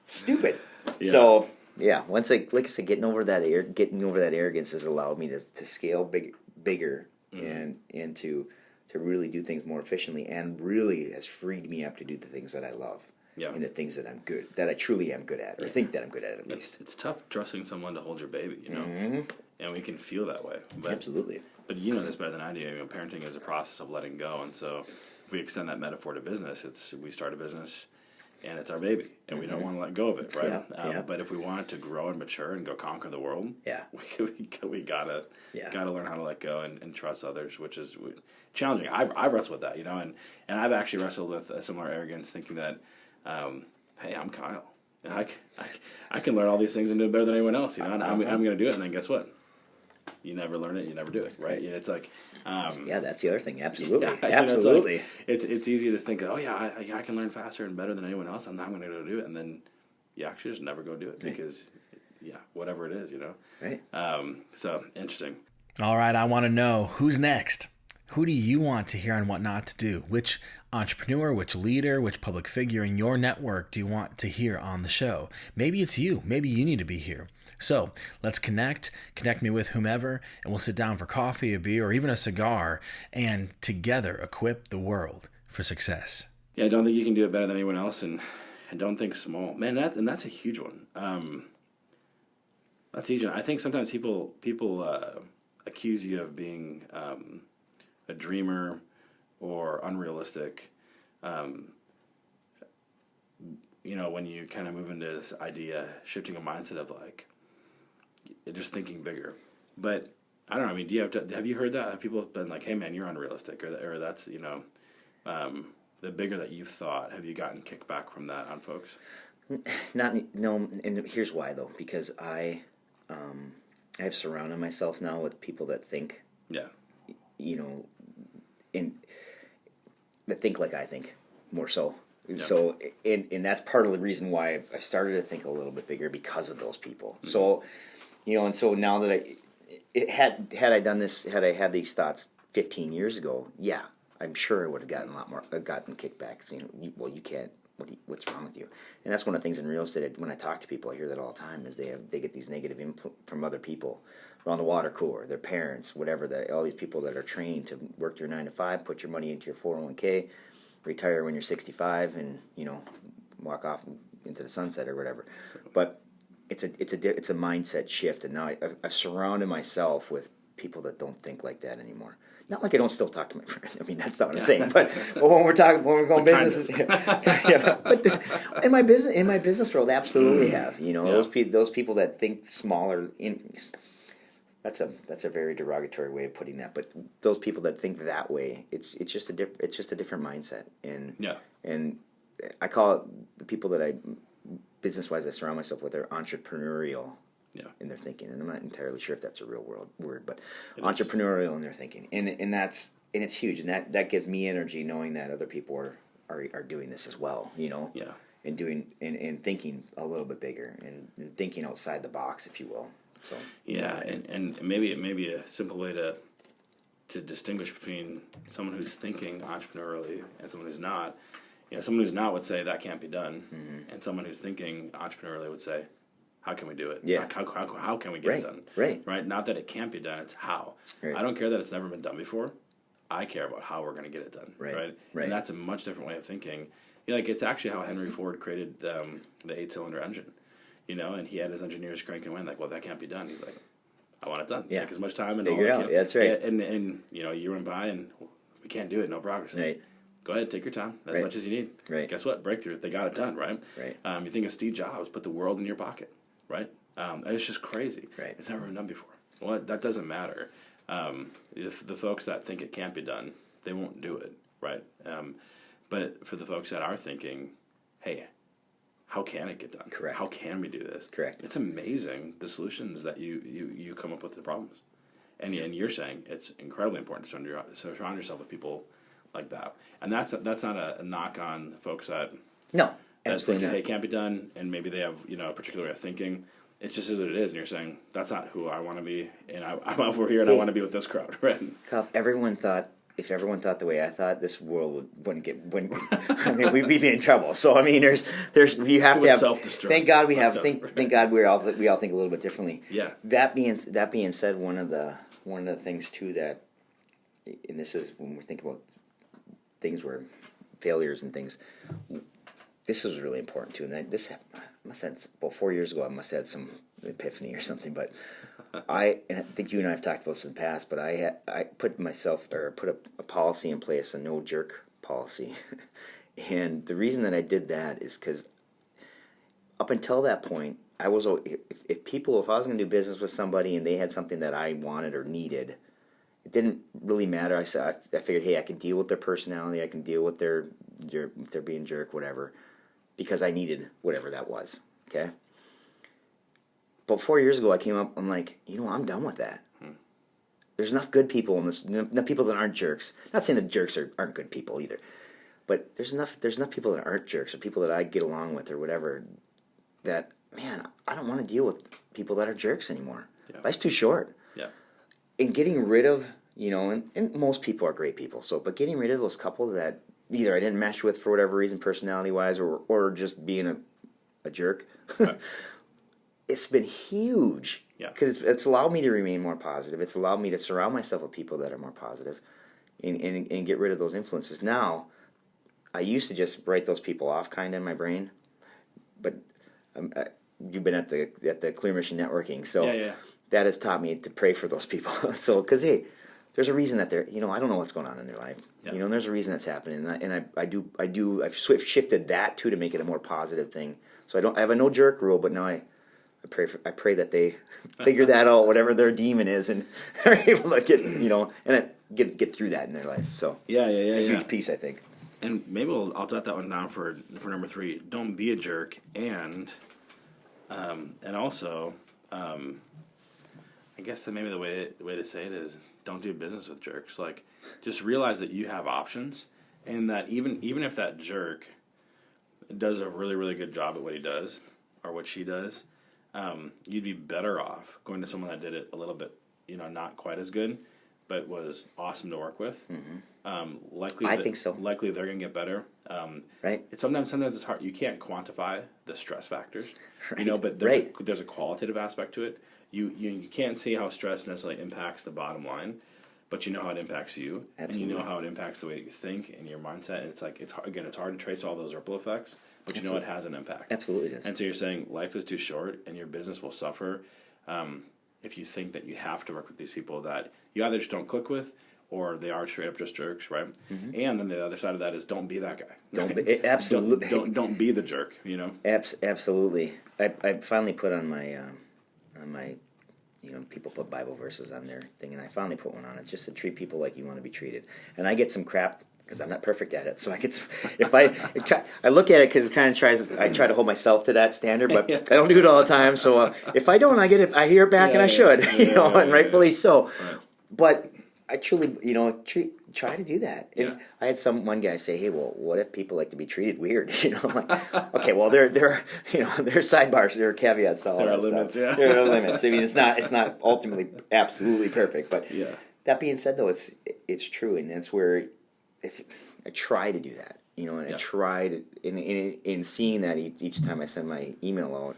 Stupid. Yeah. So yeah, once like I said, getting over that arrogance has allowed me to scale bigger, mm-hmm. and to really do things more efficiently, and really has freed me up to do the things that I love. Yeah. And the things that I truly am good at, or think that I'm good at least. It's tough trusting someone to hold your baby, Mm-hmm. And we can feel that way. Absolutely. But you know this better than I do. Parenting is a process of letting go, and so if we extend that metaphor to business, we start a business, and it's our baby, and we don't want to let go of it, right? Yeah. But if we want it to grow and mature and go conquer the world, we gotta learn how to let go and trust others, which is challenging. I've wrestled with that, and I've actually wrestled with a similar arrogance, thinking that. Hey, I'm Kyle. And I can learn all these things and do it better than anyone else. And I'm going to do it. And then guess what? You never learn it. You never do it. Right? It's like that's the other thing. Absolutely, absolutely. It's easy to think, oh yeah, I can learn faster and better than anyone else, and I'm going to go do it. And then you actually just never go do it because whatever it is, Right. So interesting. All right, I want to know who's next. Who do you want to hear on what not to do? Which entrepreneur, which leader, which public figure in your network do you want to hear on the show? Maybe it's you. Maybe you need to be here. So let's connect me with whomever, and we'll sit down for coffee, a beer, or even a cigar, and together equip the world for success. Yeah, I don't think you can do it better than anyone else, and don't think small. Man, that's a huge one. That's huge. I think sometimes people accuse you of being a dreamer or unrealistic, when you kind of move into this idea, shifting a mindset of like, just thinking bigger. But I don't know, I mean, have you heard that? Have people been like, hey man, you're unrealistic, or that's, the bigger that you've thought, have you gotten kickback from that on folks? No, and here's why though, because I've surrounded myself now with people that think, that think like I think, more so. Yeah. So, and that's part of the reason why I started to think a little bit bigger, because of those people. Mm-hmm. So, and so now that had I done this, had I had these thoughts 15 years ago, I'm sure I would have gotten kickbacks. You can't. What's wrong with you? And that's one of the things in real estate. When I talk to people, I hear that all the time. Is they get these negative input from other people around the water cooler, their parents, whatever. All these people that are trained to work your 9 to 5, put your money into your 401k, retire when you're 65, and walk off into the sunset or whatever. But it's a mindset shift, and now I've surrounded myself with people that don't think like that anymore. Not like I don't still talk to my friends. I mean, that's not what I'm saying. But when we're going business, in my business world, absolutely have. Those people that think smaller. That's a very derogatory way of putting that. But those people that think that way, it's just a different mindset. And I call it the people that I business wise I surround myself with are entrepreneurial. In their thinking, and I'm not entirely sure if that's a real word, but entrepreneurial in their thinking, and it's huge, and that gives me energy knowing that other people are doing this as well, and doing and thinking a little bit bigger and thinking outside the box, if you will. So and maybe a simple way to distinguish between someone who's thinking entrepreneurially and someone who's not. Someone who's not would say that can't be done, and someone who's thinking entrepreneurially would say, how can we do it? Yeah. How can we get it done? Right. Not that it can't be done, it's how. Right. I don't care that it's never been done before. I care about how we're going to get it done. Right. And that's a much different way of thinking. It's actually how Henry Ford created the 8-cylinder engine. And he had his engineers cranking away, like, well, that can't be done. He's like, I want it done. Yeah. Take as much time and figure it out. Yeah, that's right. And a year went by and we can't do it. No progress. Right. Go ahead, take your time, as much as you need. Right. Guess what? Breakthrough. They got it done. Right. Right. You think of Steve Jobs, put the world in your pocket. Right. It's just crazy. Right. It's never been done before. Well, that doesn't matter. If the folks that think it can't be done, they won't do it, right? But for the folks that are thinking, hey, how can it get done? Correct. How can we do this? Correct. It's amazing the solutions that you come up with the problems. And you're saying it's incredibly important to surround yourself with people like that. And that's not a knock on the folks that... No. That's Absolutely thinking, not. hey, it can't be done, and maybe they have a particular way of thinking. It just is what it is, and you're saying that's not who I want to be, and I'm over here and I want to be with this crowd, right? Kyle, if everyone thought the way I thought, this world wouldn't. I mean, we'd be in trouble. So I mean, there's you have to have self-destruct. Thank God we have. Thank God we all think a little bit differently. Yeah. That being said, one of the things too that, and this is when we think about things where failures and things. This was really important too, and I must have about 4 years ago. I must have had some epiphany or something. But and I think you and I have talked about this in the past. But I put a policy in place, a no jerk policy, and the reason that I did that is because up until that point, I was if I was going to do business with somebody and they had something that I wanted or needed, it didn't really matter. I figured, hey, I can deal with their personality, I can deal with their if they're being jerk, whatever. Because I needed whatever that was, okay? But 4 years ago, I came up, I'm like, I'm done with that. There's enough good people in this, enough people that aren't jerks. Not saying that jerks aren't good people either. But there's enough people that aren't jerks or people that I get along with or whatever that, man, I don't want to deal with people that are jerks anymore. Yeah. Life's too short. Yeah. And getting rid of, and most people are great people, but getting rid of those couple that either I didn't mesh with for whatever reason, personality-wise, or just being a jerk. Right. It's been huge. Yeah. Because it's allowed me to remain more positive. It's allowed me to surround myself with people that are more positive and get rid of those influences. Now, I used to just write those people off kind of in my brain, but you've been at the Clear Mission Networking, so that has taught me to pray for those people. So, because, hey, there's a reason that they're, I don't know what's going on in their life. Yeah. And there's a reason that's happening. And I've shifted that too to make it a more positive thing. So I have a no jerk rule, but now I pray that they figure that out, whatever their demon is, and are able to get through that in their life. So it's a huge piece, I think. And maybe I'll jot that one down for number 3. Don't be a jerk, and also, I guess that maybe the way to say it is, don't do business with jerks. Like, just realize that you have options, and that even if that jerk does a really, really good job at what he does or what she does, you'd be better off going to someone that did it a little bit, not quite as good, but was awesome to work with. Mm-hmm. I think so. Likely they're going to get better. Right. Sometimes it's hard. You can't quantify the stress factors, right. But there's a qualitative aspect to it. You can't see how stress necessarily impacts the bottom line, but you know how it impacts you. Absolutely. And you know how it impacts the way you think and your mindset. And it's like, it's hard to trace all those ripple effects, but you know it has an impact. Absolutely does. And so you're saying life is too short and your business will suffer if you think that you have to work with these people that you either just don't click with, or they are straight up just jerks, right? And then the other side of that is don't be that guy. Absolutely. Don't be the jerk, Absolutely. I finally put on my people put Bible verses on their thing, and I finally put one on. It's just to treat people like you want to be treated. And I get some crap because I'm not perfect at it. So I get some, I look at it because it kind of I try to hold myself to that standard, but I don't do it all the time. So if I don't, I hear it back, and I should, and rightfully so. Right. But I truly, try to do that. And I had one guy say, "Hey, well, what if people like to be treated weird?" I'm like, okay, well, there are sidebars, there are caveats to all that limits, stuff. There are limits. I mean, it's not ultimately absolutely perfect, but that being said, though, it's true, and that's where if I try to do that, and I try to in seeing that each time I send my email out,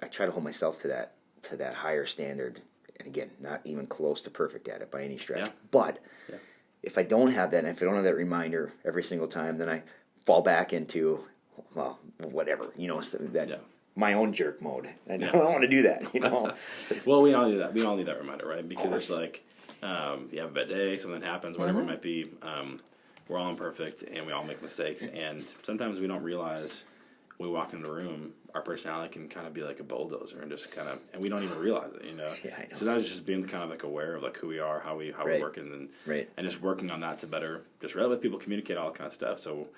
I try to hold myself to that higher standard. And again, not even close to perfect at it by any stretch. Yeah. But if I don't have that, and if I don't have that reminder every single time, then I fall back into, well, whatever, my own jerk mode. I don't want to do that, Well, we all need that. We all need that reminder, right? Because it's like, you have a bad day, something happens, whatever it might be. We're all imperfect, and we all make mistakes. And sometimes we don't realize when we walk into a room, our personality can kind of be like a bulldozer and just kind of, and we don't even realize it, Yeah, I know. So that is just being kind of like aware of like who we are, how we're working, and just working on that to better just relate with people, communicate, all that kind of stuff. So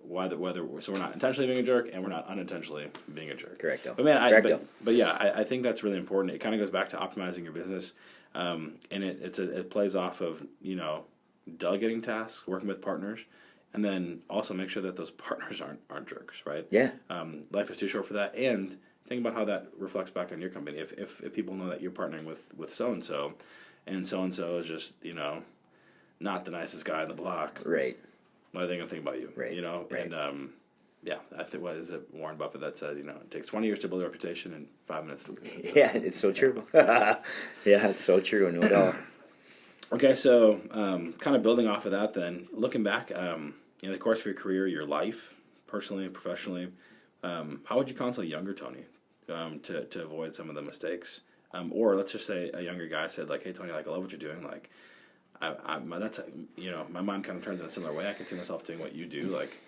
we're not intentionally being a jerk, and we're not unintentionally being a jerk. Correcto. But man, I think that's really important. It kind of goes back to optimizing your business, and it plays off of delegating tasks, working with partners. And then also make sure that those partners aren't jerks, right? Yeah. Life is too short for that. And think about how that reflects back on your company. If people know that you're partnering with so-and-so, and so-and-so is just, not the nicest guy on the block. Right. What are they going to think about you? Right. Right. And, I think, what is it, Warren Buffett that said, it takes 20 years to build a reputation and 5 minutes to lose it. So, yeah, it's so true. Yeah, it's so true, no doubt. Okay, so kind of building off of that then, looking back, in the course of your career, your life, personally and professionally, how would you counsel younger Tony to avoid some of the mistakes? Or let's just say a younger guy said, like, hey, Tony, like, I love what you're doing. Like, my mind kind of turns in a similar way. I can see myself doing what you do. Like,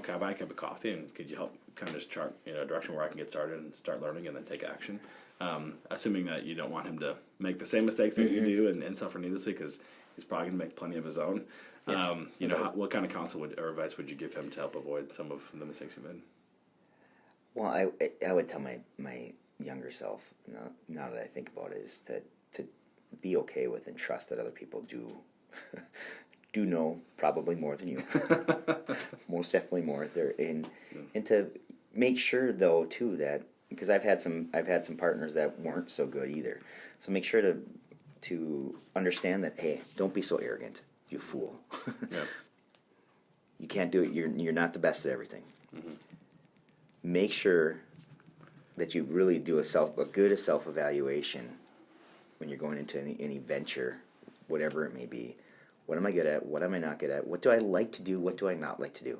can I buy a cup of coffee, and could you help kind of just chart a direction where I can get started and start learning and then take action? Assuming that you don't want him to make the same mistakes that you do and suffer needlessly, because he's probably going to make plenty of his own. Yeah. What kind of counsel or advice would you give him to help avoid some of the mistakes you made? Well, I would tell my younger self, now that I think about it, is to be okay with and trust that other people do know probably more than you. Most definitely more. And to make sure, though, too, that, because I've had some partners that weren't so good either. So make sure to understand that, hey, don't be so arrogant, you fool. Yep. You can't do it. You're not the best at everything. Mm-hmm. Make sure that you really do a good self-evaluation when you're going into any venture, whatever it may be. What am I good at? What am I not good at? What do I like to do? What do I not like to do?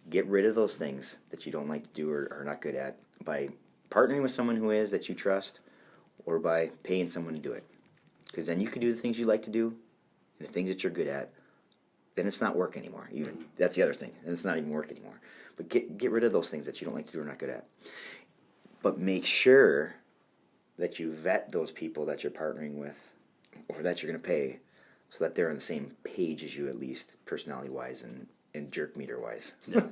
Get rid of those things that you don't like to do or are not good at by partnering with someone who is, that you trust, or by paying someone to do it. Because then you can do the things you like to do and the things that you're good at. Then it's not work anymore. That's the other thing. And it's not even work anymore. But get rid of those things that you don't like to do or not good at. But make sure that you vet those people that you're partnering with or that you're going to pay, so that they're on the same page as you, at least personality-wise and jerk meter-wise. Yeah.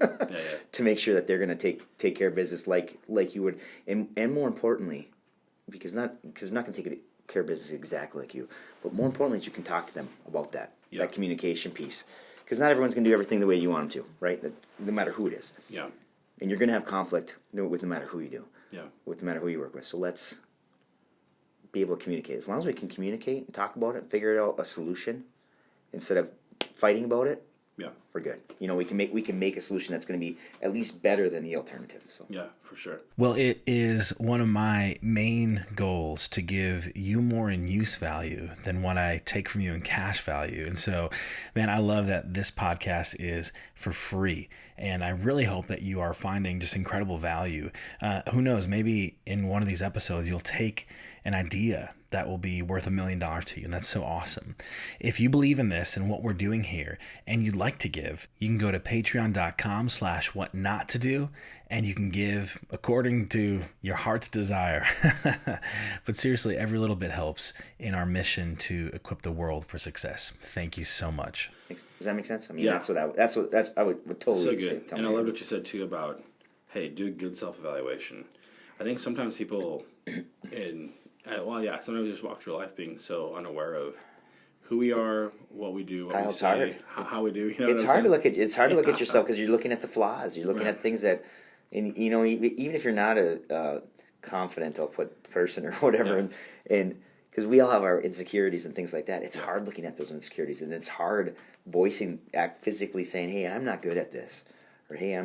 To make sure that they're going to take care of business like you would. And more importantly, because they're not going to take care of business exactly like you, but more importantly, that you can talk to them about that communication piece. Because not everyone's going to do everything the way you want them to, right? No matter who it is. Yeah. And you're going to have conflict with no matter who you do. Yeah. With no matter who you work with. So let's be able to communicate. As long as we can communicate and talk about it, figure out a solution instead of fighting about it. Yeah. we're good. You know, we can make a solution that's going to be at least better than the alternative. So Yeah, for sure. Well, it is one of my main goals to give you more in use value than what I take from you in cash value. And so, man, I love that this podcast is for free. And I really hope that you are finding just incredible value. Who knows, maybe in one of these episodes, you'll take an idea that will be worth $1 million to you. And that's so awesome. If you believe in this and what we're doing here and you'd like to give, you can go to patreon.com/whatnotttodo and you can give according to your heart's desire. But seriously, every little bit helps in our mission to equip the world for success. Thank you so much. does that make sense? I mean, Yeah. that's what I would totally So say. good. Tell And I me. loved what you said too about, hey, do a good self-evaluation. I think sometimes people sometimes we just walk through life being so unaware of who we are, what we do, what we say, how we do. You know It's what I'm hard to saying? look at yourself because you're looking at the flaws. You're looking at things that, and you know, even if you're not a confident, I'll put person or whatever, and because we all have our insecurities and things like that. It's hard looking at those insecurities, and it's hard physically saying, "Hey, I'm not good at this," or "Hey,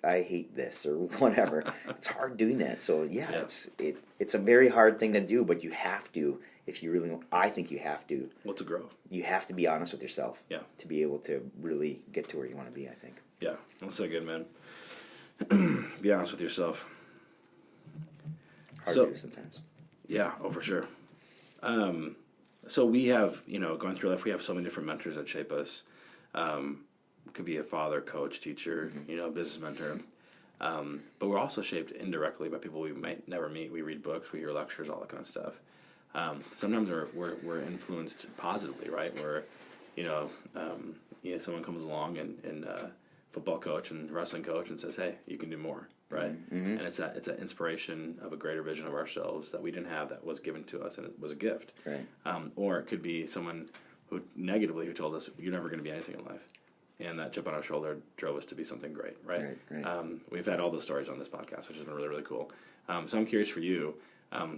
I hate this," or whatever. It's hard doing that. So it's a very hard thing to do, but you have to. If you really, I think you have to. Well, to grow. You have to be honest with yourself. Yeah. To be able to really get to where you want to be, I think. Yeah, that's so good, man. Be honest with yourself. Hard to do sometimes. Yeah, for sure. So we have, going through life, we have so many different mentors that shape us. Could be a father, coach, teacher, business mentor. But we're also shaped indirectly by people we might never meet. We read books, we hear lectures, all that kind of stuff. Sometimes we're influenced positively, right? Where, someone comes along and football coach and wrestling coach and says, "Hey, you can do more," right? Mm-hmm. And it's that inspiration of a greater vision of ourselves that we didn't have that was given to us, and it was a gift. Right. Or it could be someone who told us you're never going to be anything in life. And that chip on our shoulder drove us to be something great, right? Right. We've had all those stories on this podcast, which has been really, really cool. So I'm curious for you,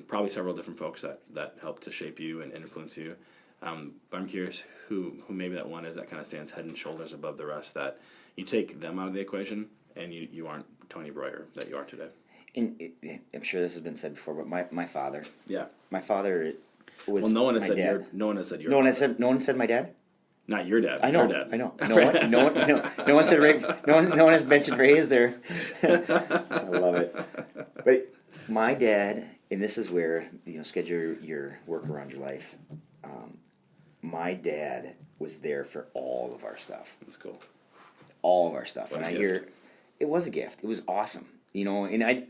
probably several different folks that helped to shape you and influence you. But I'm curious who maybe that one is that kind of stands head and shoulders above the rest, that you take them out of the equation and you aren't Tony Broullire that you are today. And I'm sure this has been said before, but my father. Yeah. My father was. Well, no one has my said dad. no one has said your. No one said my dad. Not your dad. I know. Your dad. I know. No one said Ray. No one has mentioned Ray. Is there? I love it. But my dad, and this is where schedule your work around your life. My dad was there for all of our stuff. That's cool. All of our stuff, What and a I gift. hear it was a gift. It was awesome, and I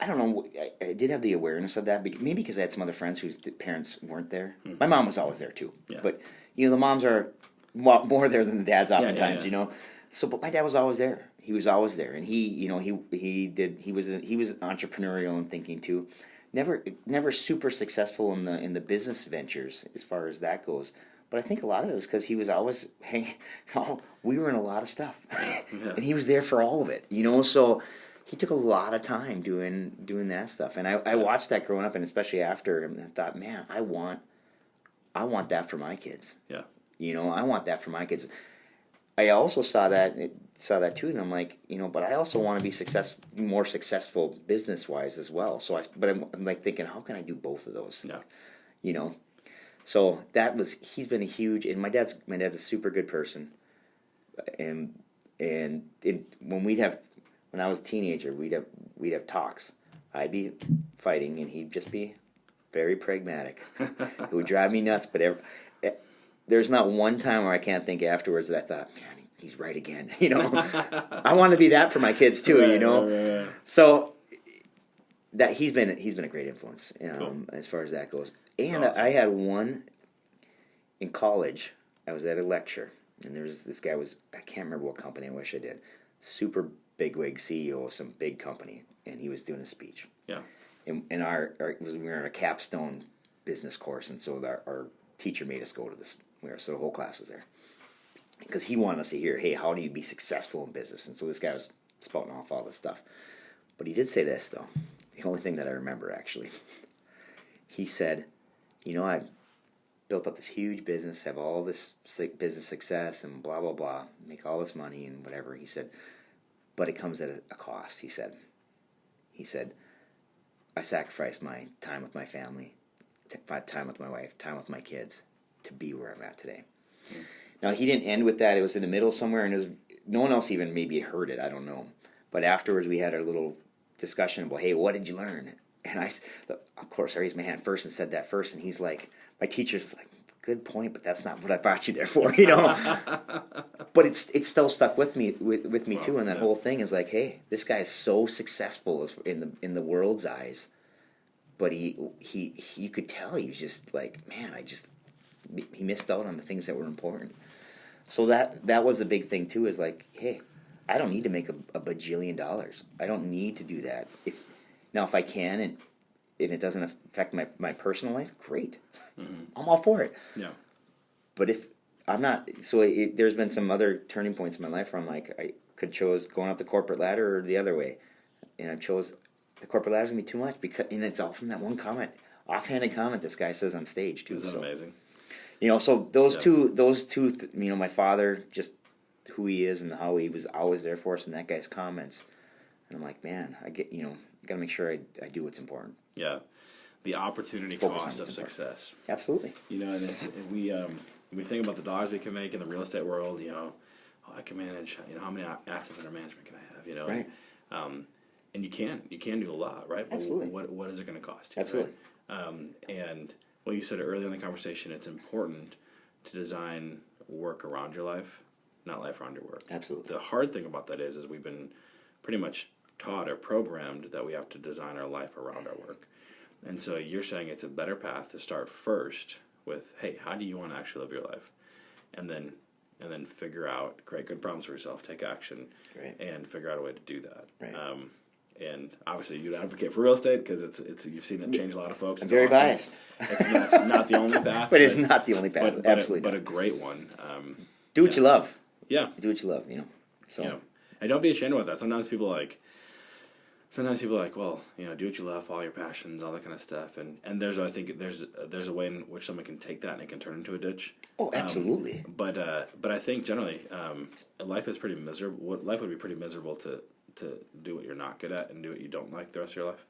don't know. I did have the awareness of that, maybe because I had some other friends whose parents weren't there. My mom was always there too, Yeah. but the moms are more there than the dads oftentimes. Yeah. So, but my dad was always there. He was always there, and he was entrepreneurial and thinking too. Never super successful in the business ventures as far as that goes. But I think a lot of it was because he was always we were in a lot of stuff, and he was there for all of it. So he took a lot of time doing that stuff, and I watched that growing up, and especially after, and I thought, man, I want that for my kids. Yeah. I want that for my kids. I also saw that too, and I'm like, but I also want to be more successful business wise as well. So I'm like thinking, how can I do both of those? Yeah. So he's been a huge, and my dad's a super good person, and when I was a teenager, we'd have talks. I'd be fighting, and he'd just be very pragmatic. It would drive me nuts, but there's not one time where I can't think afterwards that I thought, man, he's right again. I want to be that for my kids too. Right. So that he's been a great influence Cool. as far as that goes. And awesome. I had one in college. I was at a lecture, and there was this guy I can't remember what company. I wish I did. Super bigwig CEO of some big company, and he was doing a speech. Yeah. And we were in a capstone business course, and so our teacher made us go to this. So the whole class was there because he wanted us to hear, hey, how do you be successful in business? And so this guy was spouting off all this stuff. But he did say this, though. The only thing that I remember, actually. He said, built up this huge business, have all this business success and blah, blah, blah, make all this money and whatever. He said, but it comes at a cost, he said. He said, I sacrificed my time with my family, time with my wife, time with my kids to be where I'm at today. Mm. Now, he didn't end with that. It was in the middle somewhere, and it was, no one else even maybe heard it. I don't know. But afterwards, we had our little discussion about, hey, what did you learn? And I, of course, I raised my hand first and said that first, and he's like, my teacher's like, good point, but that's not what I brought you there for, you know. But it's still stuck with me too, and that whole thing is like, hey, this guy is so successful in the world's eyes, but he you could tell he was just like, man, he missed out on the things that were important. So that was a big thing too, is like, hey, I don't need to make a bajillion dollars. I don't need to do that. If I can and it doesn't affect my personal life, great. Mm-hmm. I'm all for it. Yeah. But if I'm not, there's been some other turning points in my life where I'm like, I could chose going up the corporate ladder or the other way, and I chose the corporate ladder's gonna be too much and it's all from that one comment, offhanded comment this guy says on stage too. Isn't that amazing? You know, so those two, you know, my father, just who he is and how he was always there for us, and that guy's comments, and I'm like, man, I gotta make sure I do what's important. Yeah, the opportunity cost of success. Absolutely. You know, and we think about the dollars we can make in the real estate world. You know, I can manage. You know, how many assets under management can I have? You know, right. And you can do a lot, right? Absolutely. What is it going to cost you? Absolutely. Right? And well, you said earlier in the conversation, it's important to design work around your life, not life around your work. Absolutely. The hard thing about that is we've been pretty much taught or programmed that we have to design our life around our work. And so you're saying it's a better path to start first with, hey, how do you want to actually live your life? And then figure out, create good problems for yourself, take action, right. And figure out a way to do that. Right. And obviously you'd advocate for real estate because it's you've seen it change a lot of folks. I'm very biased. It's not the only path. But it's not the only path. Absolutely. But a great one. Do what you love. Yeah. Do what you love, you know. So. Yeah. And don't be ashamed about that. Sometimes people are like, well, you know, do what you love, follow your passions, all that kind of stuff. And I think there's a way in which someone can take that and it can turn into a ditch. Oh, absolutely. But I think generally, life is pretty miserable. Life would be pretty miserable to do what you're not good at and do what you don't like the rest of your life.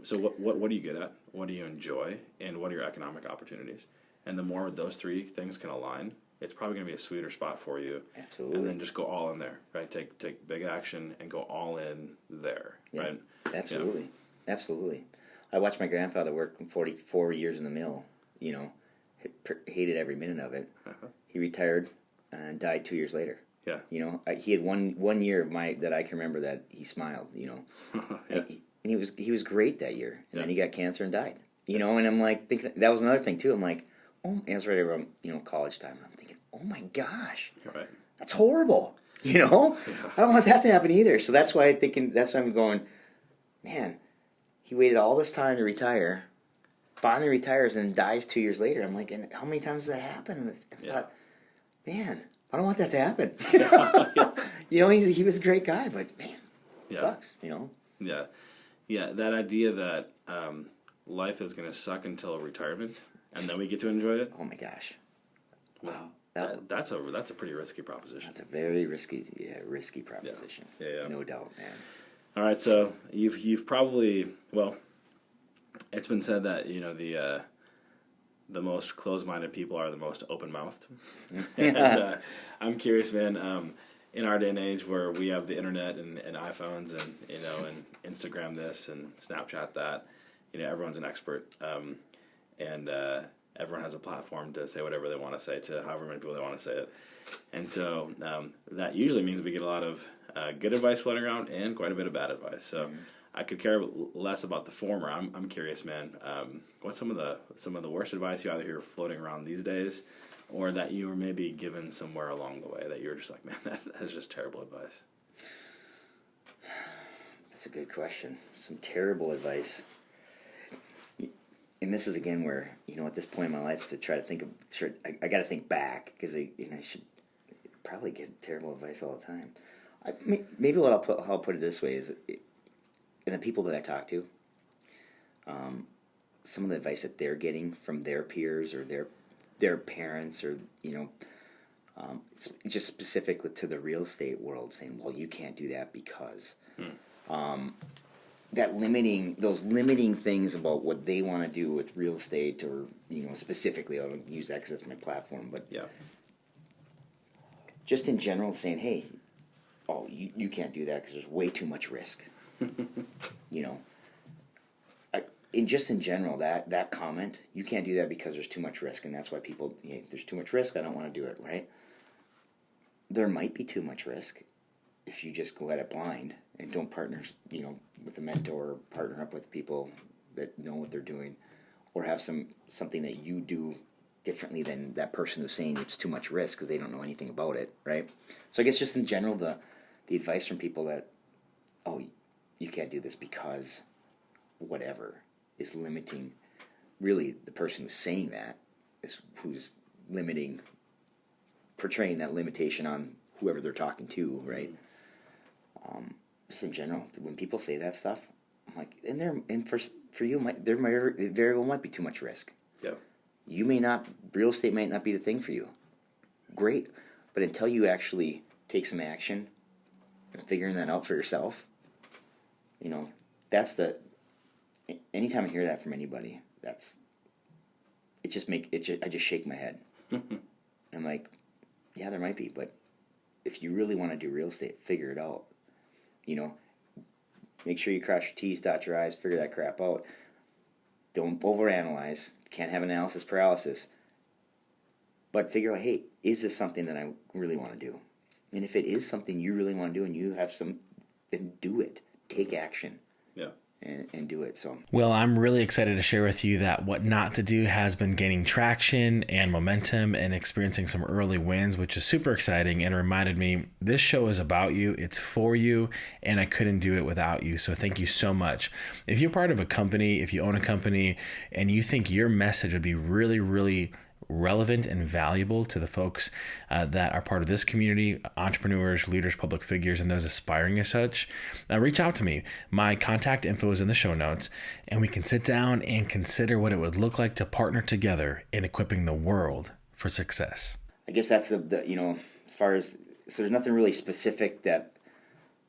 So what are you good at? What do you enjoy? And what are your economic opportunities? And the more those three things can align, it's probably going to be a sweeter spot for you. Absolutely. And then just go all in there, right? Take big action and go all in there, yeah, right? Absolutely. Yeah. Absolutely. I watched my grandfather work 44 years in the mill, you know, hated every minute of it. Uh-huh. He retired and died 2 years later. Yeah. You know, he had one year of that I can remember that he smiled, you know. Yeah. And he was great that year. And then he got cancer and died. You know, and I'm like, thinking, that was another thing too. I'm like, oh, and it was right around, you know, college time. And I'm thinking, oh my gosh, right. That's horrible. You know, yeah. I don't want that to happen either. So that's why I'm going, man, he waited all this time to retire, finally retires and dies 2 years later. I'm like, and how many times does that happen? And I thought, man, I don't want that to happen. Yeah. You know, he was a great guy, but man, it sucks, you know? Yeah. Yeah, that idea that life is going to suck until retirement and then we get to enjoy it. Oh my gosh. Wow. That's a pretty risky proposition. That's a very risky proposition. Yeah. No doubt, man. All right, so you've probably, well, it's been said that, you know, the most closed-minded people are the most open-mouthed. And I'm curious, man, in our day and age where we have the internet and iPhones and, you know, and Instagram this and Snapchat that, you know, everyone's an expert. And everyone has a platform to say whatever they want to say to however many people they want to say it. And so that usually means we get a lot of good advice floating around and quite a bit of bad advice. So I could care less about the former. I'm curious, man. What's some of the worst advice you either hear floating around these days, or that you were maybe given somewhere along the way that you were just like, man, that is just terrible advice? That's a good question. Some terrible advice. And this is again where, you know, at this point in my life to try to think of, I got to think back because I should probably get terrible advice all the time. Maybe what I'll put it this way is, and the people that I talk to, some of the advice that they're getting from their peers or their parents or, it's just specifically to the real estate world saying, well, you can't do that because those limiting things about what they want to do with real estate or, specifically, I'll use that because that's my platform, but just in general saying, hey, you can't do that because there's way too much risk. In general, that comment, you can't do that because there's too much risk, and that's why people, there's too much risk, I don't want to do it, right? There might be too much risk if you just go at it blind and don't partner, with a mentor, or partner up with people that know what they're doing, or have something that you do differently than that person who's saying it's too much risk because they don't know anything about it, right? So I guess just in general, the advice from people that, you can't do this because whatever is limiting, really the person who's saying that is who's portraying that limitation on whoever they're talking to, right? Just in general, when people say that stuff, I'm like, for you, there very well might be too much risk. Yeah. Real estate might not be the thing for you. Great. But until you actually take some action and figuring that out for yourself, anytime I hear that from anybody, I just shake my head. I'm like, yeah, there might be, but if you really want to do real estate, figure it out. Make sure you cross your T's, dot your I's, figure that crap out. Don't overanalyze. Can't have analysis paralysis. But figure out, hey, is this something that I really want to do? And if it is something you really want to do and you have then do it. Take action. Yeah. And do it. So, well, I'm really excited to share with you that What Not to Do has been gaining traction and momentum and experiencing some early wins, which is super exciting, and reminded me this show is about you, it's for you, and I couldn't do it without you. So thank you so much. If you're part of a company, if you own a company, and you think your message would be really, really relevant and valuable to the folks that are part of this community, entrepreneurs, leaders, public figures, and those aspiring as such, reach out to me. My contact info is in the show notes, and we can sit down and consider what it would look like to partner together in equipping the world for success. I guess that's as far as, so there's nothing really specific that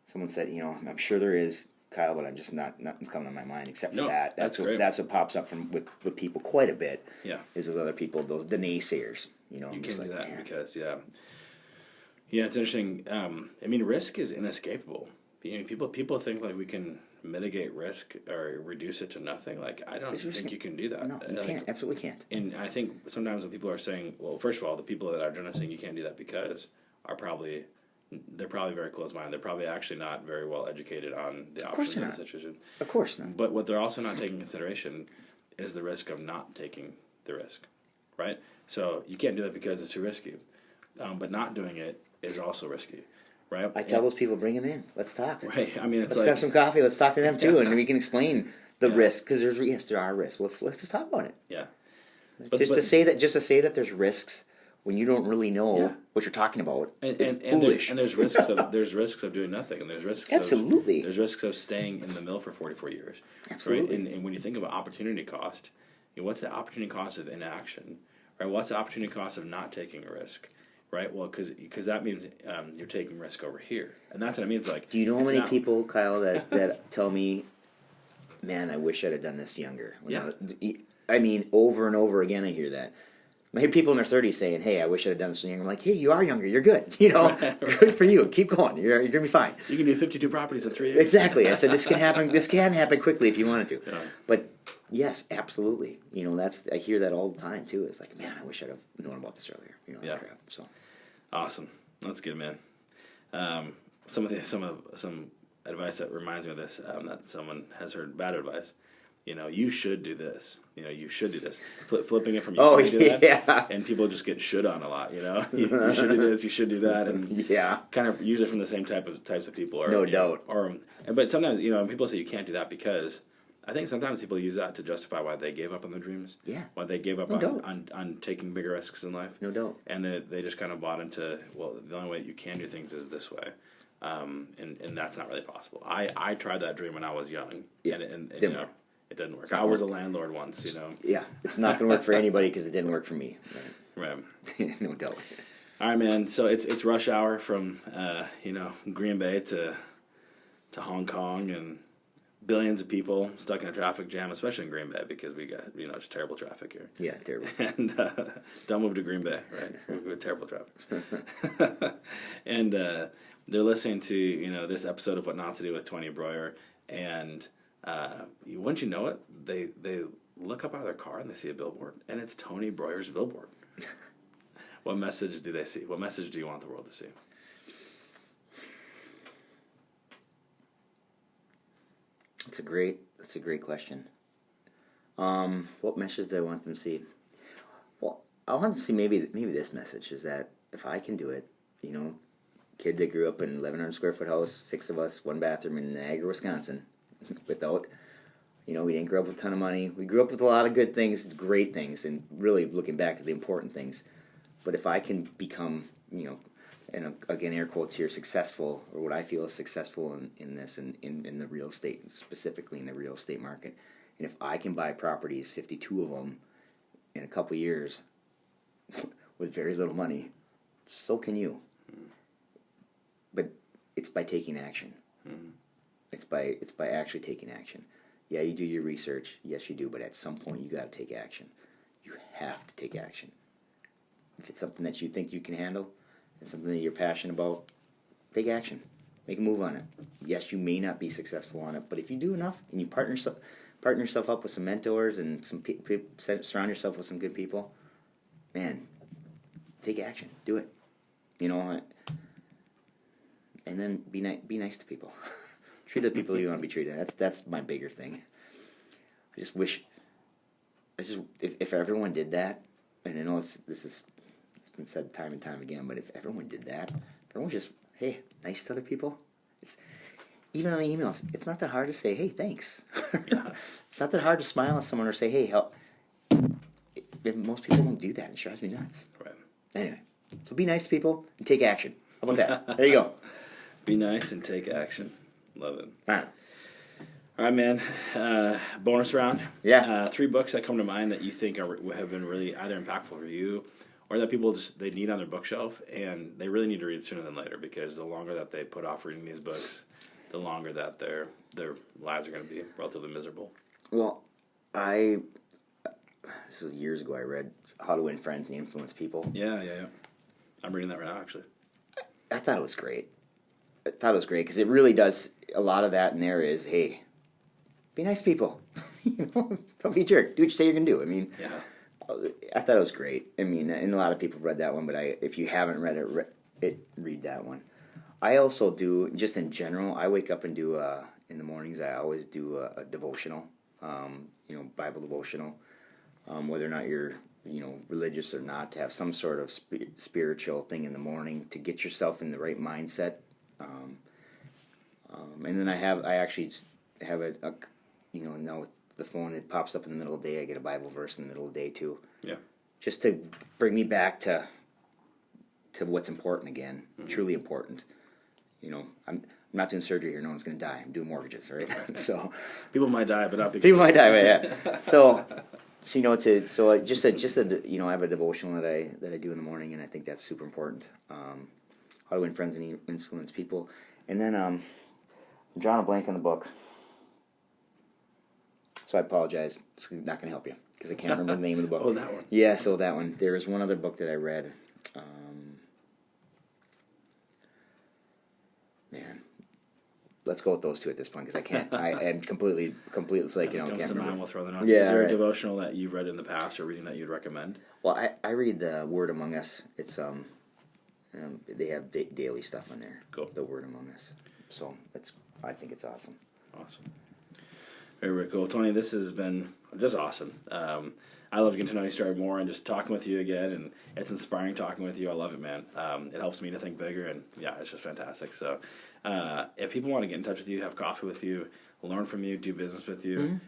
someone said, I'm sure there is, Kyle, but I'm just nothing's coming to my mind except for that. That's what pops up with people quite a bit. Yeah, is those other people, the naysayers. You can't do that because it's interesting. Risk is inescapable. People think like we can mitigate risk or reduce it to nothing. Like I don't think you can do that. No, you can't. Absolutely can't. And I think sometimes when people are saying, well, first of all, the people that are generally saying you can't do that because they're probably very close-minded. They're probably actually not very well educated on the options of the situation. Of course not. But what they're also not taking into consideration is the risk of not taking the risk, right? So you can't do that because it's too risky. But not doing it is also risky, right? I tell those people, bring them in. Let's talk. Right. Let's have some coffee. Let's talk to them too, and we can explain the risk because there are risks. Let's just talk about it. Yeah. Just to say that there's risks when you don't really know what you're talking about is foolish. And there's risks of doing nothing, and there's risks. Absolutely. There's risks of staying in the mill for 44 years. Absolutely. Right? And when you think about opportunity cost, what's the opportunity cost of inaction? Right? What's the opportunity cost of not taking a risk? Right? Well, because that means you're taking risk over here, and that's what I mean. It's like, do you know how many people, Kyle, that tell me, "Man, I wish I'd have done this younger." Over and over again, I hear that. I hear people in their 30s saying, "Hey, I wish I'd done this younger." I'm like, "Hey, you are younger. You're good. Good for you. Keep going. You're gonna be fine. You can do 52 properties in 3 years." Exactly. I said this can happen. This can happen quickly if you wanted to. Yeah. But yes, absolutely. I hear that all the time too. It's like, man, I wish I'd have known about this earlier. That crap. So awesome. That's good, man. Some advice that reminds me of this. That someone has heard bad advice. You should do this. You should do this. Flipping it from you should do that. And people just get should on a lot, You should do this, you should do that. And kind of usually from the same types of people. No doubt. But sometimes, people say you can't do that because I think sometimes people use that to justify why they gave up on their dreams. Yeah. Why they gave up on taking bigger risks in life. No doubt. And they just kind of bought into, well, the only way that you can do things is this way. And that's not really possible. I tried that dream when I was young. Yeah. And it didn't work. I was a landlord once, Yeah, it's not going to work for anybody because it didn't work for me. Right. Right. No doubt. All right, man. So it's rush hour from Green Bay to Hong Kong, and billions of people stuck in a traffic jam, especially in Green Bay because we got just terrible traffic here. Yeah, terrible. And don't move to Green Bay, right? We have terrible traffic. And they're listening to this episode of What Not to Do with Tony Broullire, and once you know it, they look up out of their car and they see a billboard, and it's Tony Brouillere's billboard. What message do they see? What message do you want the world to see? That's a great question. What message do I want them to see? Well, I want them to see maybe this message is that if I can do it, kid that grew up in an 1,100 square foot house, 6 of us, 1 bathroom in Niagara, Wisconsin, without, we didn't grow up with a ton of money. We grew up with a lot of good things, great things, and really looking back at the important things. But if I can become, and again, air quotes here, successful, or what I feel is successful in this, in the real estate, specifically in the real estate market, and if I can buy properties, 52 of them, in a couple of years, with very little money, so can you. But it's by taking action. Mm-hmm. It's by actually taking action. Yeah, you do your research. Yes, you do. But at some point, you got to take action. You have to take action. If it's something that you think you can handle, and something that you're passionate about, take action. Make a move on it. Yes, you may not be successful on it, but if you do enough and you partner yourself up with some mentors and surround yourself with some good people, man, take action. Do it. And then be nice to people. Treat the people you want to be treated. That's my bigger thing. I just wish. If everyone did that, and I know it's been said time and time again, but if everyone did that, everyone just, hey, nice to other people. It's even on the emails. It's not that hard to say, hey, thanks. Yeah. It's not that hard to smile at someone or say, hey, help. Most people don't do that. It drives me nuts. Right. Anyway, so be nice to people and take action. How about that? There you go. Be nice and take action. Love it. All right, man. Bonus round. Yeah. 3 books that come to mind that you think have been really either impactful for you, or that people they need on their bookshelf, and they really need to read sooner than later, because the longer that they put off reading these books, the longer that their lives are going to be relatively miserable. Well, this was years ago. I read How to Win Friends and Influence People. Yeah. I'm reading that right now, actually. I thought it was great. Because it really does. A lot of that in there is, hey, be nice to people. Don't be a jerk. Do what you say you're going to do. I mean, yeah. I thought it was great. I mean, and a lot of people read that one, but if you haven't read it, read that one. I also do, just in general, I wake up and do, in the mornings, I always do a devotional, Bible devotional, whether or not you're, religious or not, to have some sort of spiritual thing in the morning to get yourself in the right mindset. And then I actually have now with the phone, it pops up in the middle of the day. I get a Bible verse in the middle of the day too. Yeah. Just to bring me back to what's important again, truly important. I'm not doing surgery here. No one's going to die. I'm doing mortgages, right? So people might die, but not because people might die. But yeah. So just I have a devotional that I do in the morning, and I think that's super important. How to Win Friends and Influence People, and then I'm drawing a blank on the book. So I apologize. It's not going to help you because I can't remember the name of the book. Oh, that one. Yeah, so that one. There was one other book that I read. Man, let's go with those two at this point because I can't. I'm completely like can't remember. Mind, we'll throw the notes. Yeah, is there a devotional that you've read in the past or reading that you'd recommend? Well, I read the Word Among Us. It's they have daily stuff on there. Cool. The Word Among Us. So I think it's awesome. Awesome. Very cool. Tony, this has been just awesome. I love getting to know you story more and just talking with you again, and it's inspiring talking with you. I love it, man. It helps me to think bigger, and yeah, it's just fantastic. So if people want to get in touch with you, have coffee with you, learn from you, do business with you,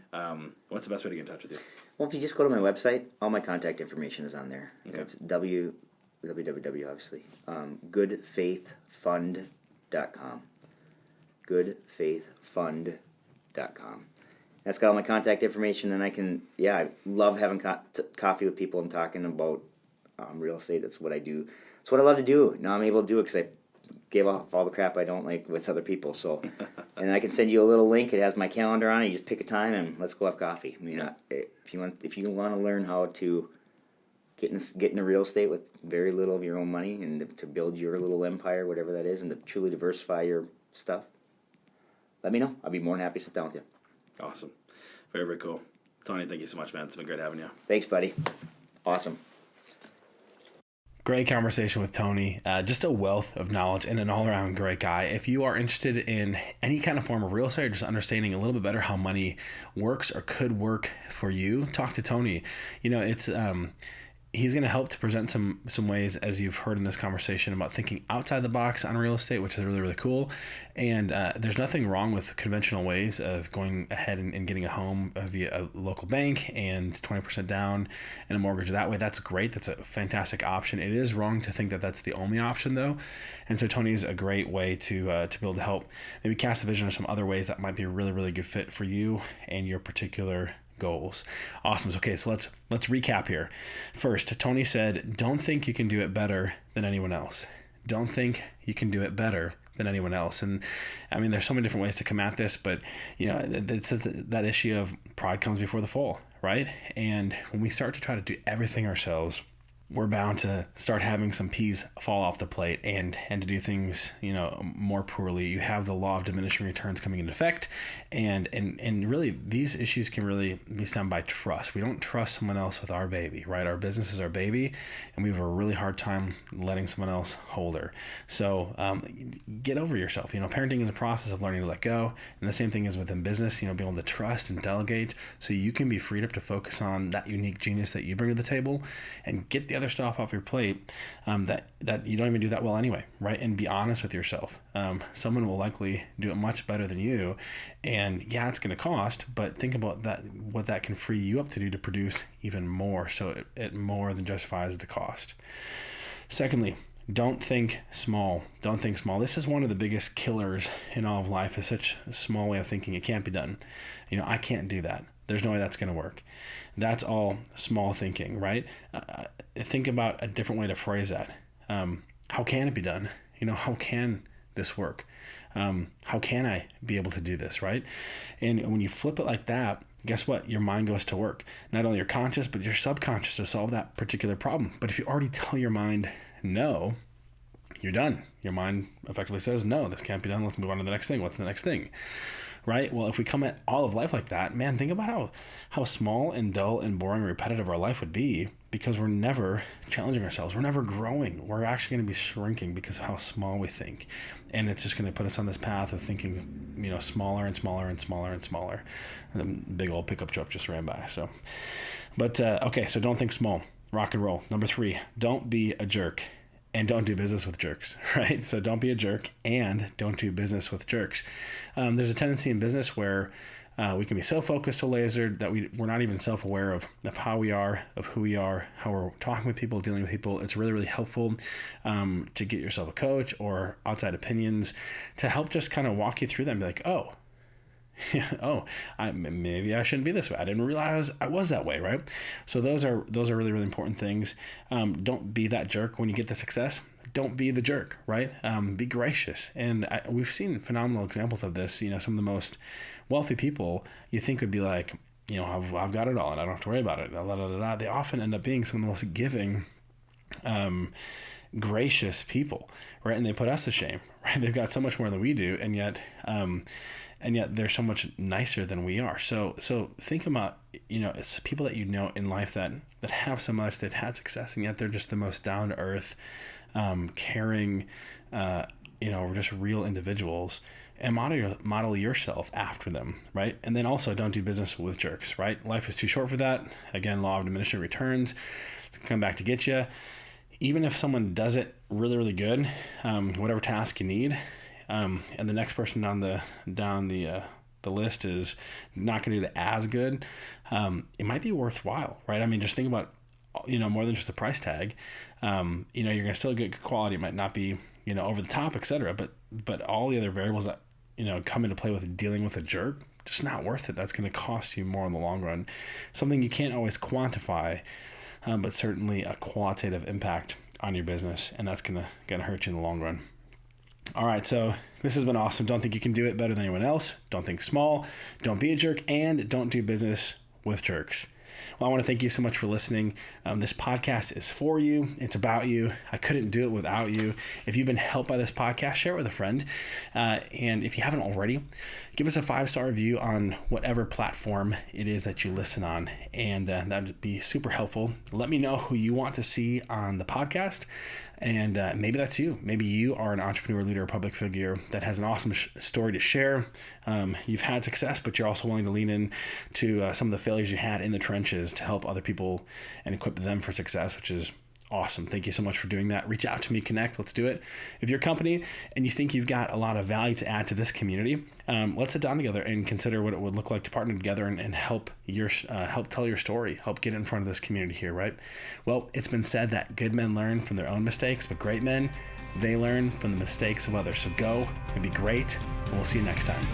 what's the best way to get in touch with you? Well, if you just go to my website, all my contact information is on there. Okay. It's www, obviously, goodfaithfund.com. goodfaithfund.com. That's got all my contact information. Then I love having coffee with people and talking about real estate. That's what I do. That's what I love to do. Now I'm able to do it because I gave off all the crap I don't like with other people. So, and I can send you a little link. It has my calendar on it. You just pick a time and let's go have coffee. I mean, if you want to learn how to get into real estate with very little of your own money and to build your little empire, whatever that is, and to truly diversify your stuff, let me know. I'll be more than happy to sit down with you. Awesome. Very, very cool. Tony, thank you so much, man. It's been great having you. Thanks, buddy. Awesome. Great conversation with Tony. Just a wealth of knowledge and an all-around great guy. If you are interested in any kind of form of real estate or just understanding a little bit better how money works or could work for you, talk to Tony. It's he's going to help to present some ways, as you've heard in this conversation, about thinking outside the box on real estate, which is really, really cool. And there's nothing wrong with conventional ways of going ahead and getting a home via a local bank and 20% down and a mortgage that way. That's great. That's a fantastic option. It is wrong to think that that's the only option, though. And so Tony's a great way to be able to help maybe cast a vision of some other ways that might be a really, really good fit for you and your particular goals. Awesome. Okay, so let's recap here. First, Tony said, don't think you can do it better than anyone else. Don't think you can do it better than anyone else. And I mean, there's so many different ways to come at this, but it's that issue of pride comes before the fall, right? And when we start to try to do everything ourselves, we're bound to start having some peas fall off the plate and to do things, more poorly. You have the law of diminishing returns coming into effect. And really these issues can really be stemmed by trust. We don't trust someone else with our baby, right? Our business is our baby and we have a really hard time letting someone else hold her. So get over yourself. Parenting is a process of learning to let go. And the same thing is within business, being able to trust and delegate so you can be freed up to focus on that unique genius that you bring to the table and get the other stuff off your plate that you don't even do that well anyway, right? And be honest with yourself. Someone will likely do it much better than you, and yeah, it's going to cost, but think about that, what that can free you up to do to produce even more, so it more than justifies the cost. Secondly, don't think small. Don't think small. This is one of the biggest killers in all of life, is such a small way of thinking. It can't be done. I can't do that. There's no way that's going to work. That's all small thinking, right? Think about a different way to phrase that. How can it be done? How can this work? How can I be able to do this, right? And when you flip it like that, guess what? Your mind goes to work. Not only your conscious, but your subconscious to solve that particular problem. But if you already tell your mind no, you're done. Your mind effectively says, no, this can't be done. Let's move on to the next thing. What's the next thing? Right? Well, if we come at all of life like that, man, think about how small and dull and boring and repetitive our life would be, because we're never challenging ourselves. We're never growing. We're actually going to be shrinking because of how small we think. And it's just going to put us on this path of thinking, smaller and smaller and smaller and smaller. And the big old pickup truck just ran by. So don't think small. Rock and roll. Number 3, don't be a jerk. And don't do business with jerks, right? So don't be a jerk and don't do business with jerks. There's a tendency in business where we can be so focused, so lasered, that we're not even self-aware of how we are, of who we are, how we're talking with people, dealing with people. It's really, really helpful to get yourself a coach or outside opinions to help just kind of walk you through them. Be like, maybe I shouldn't be this way. I didn't realize I was that way, right? So those are really, really important things. Don't be that jerk when you get the success. Don't be the jerk, right? Be gracious. And we've seen phenomenal examples of this. Some of the most wealthy people you think would be like, I've got it all and I don't have to worry about it. They often end up being some of the most giving, gracious people, right? And they put us to shame, right? They've got so much more than we do, and yet they're so much nicer than we are. So think about, it's people that in life that have so much, they've had success, and yet they're just the most down to earth, caring, just real individuals, and model yourself after them, right? And then also don't do business with jerks, right? Life is too short for that. Again, law of diminishing returns. It's gonna come back to get you. Even if someone does it really, really good, whatever task you need, and the next person down the list is not going to do it as good, it might be worthwhile, right? I mean, just think about, more than just the price tag. You're going to still get good quality. It might not be, over the top, et cetera, but all the other variables that, come into play with dealing with a jerk, just not worth it. That's going to cost you more in the long run. Something you can't always quantify, but certainly a qualitative impact on your business, and that's gonna hurt you in the long run. All right, so this has been awesome. Don't think you can do it better than anyone else. Don't think small. Don't be a jerk, and don't do business with jerks. Well, I want to thank you so much for listening. This podcast is for you. It's about you. I couldn't do it without you. If you've been helped by this podcast, share it with a friend. And if you haven't already, give us a 5-star review on whatever platform it is that you listen on. And that would be super helpful. Let me know who you want to see on the podcast. And maybe that's you. Maybe you are an entrepreneur, leader, or public figure that has an awesome story to share. You've had success, but you're also willing to lean in to some of the failures you had in the trenches to help other people and equip them for success, which is awesome. Thank you so much for doing that. Reach out to me, connect. Let's do it. If you're a company and you think you've got a lot of value to add to this community, let's sit down together and consider what it would look like to partner together and help tell your story, help get in front of this community here, right? Well, it's been said that good men learn from their own mistakes, but great men, they learn from the mistakes of others. So go and be great, and we'll see you next time.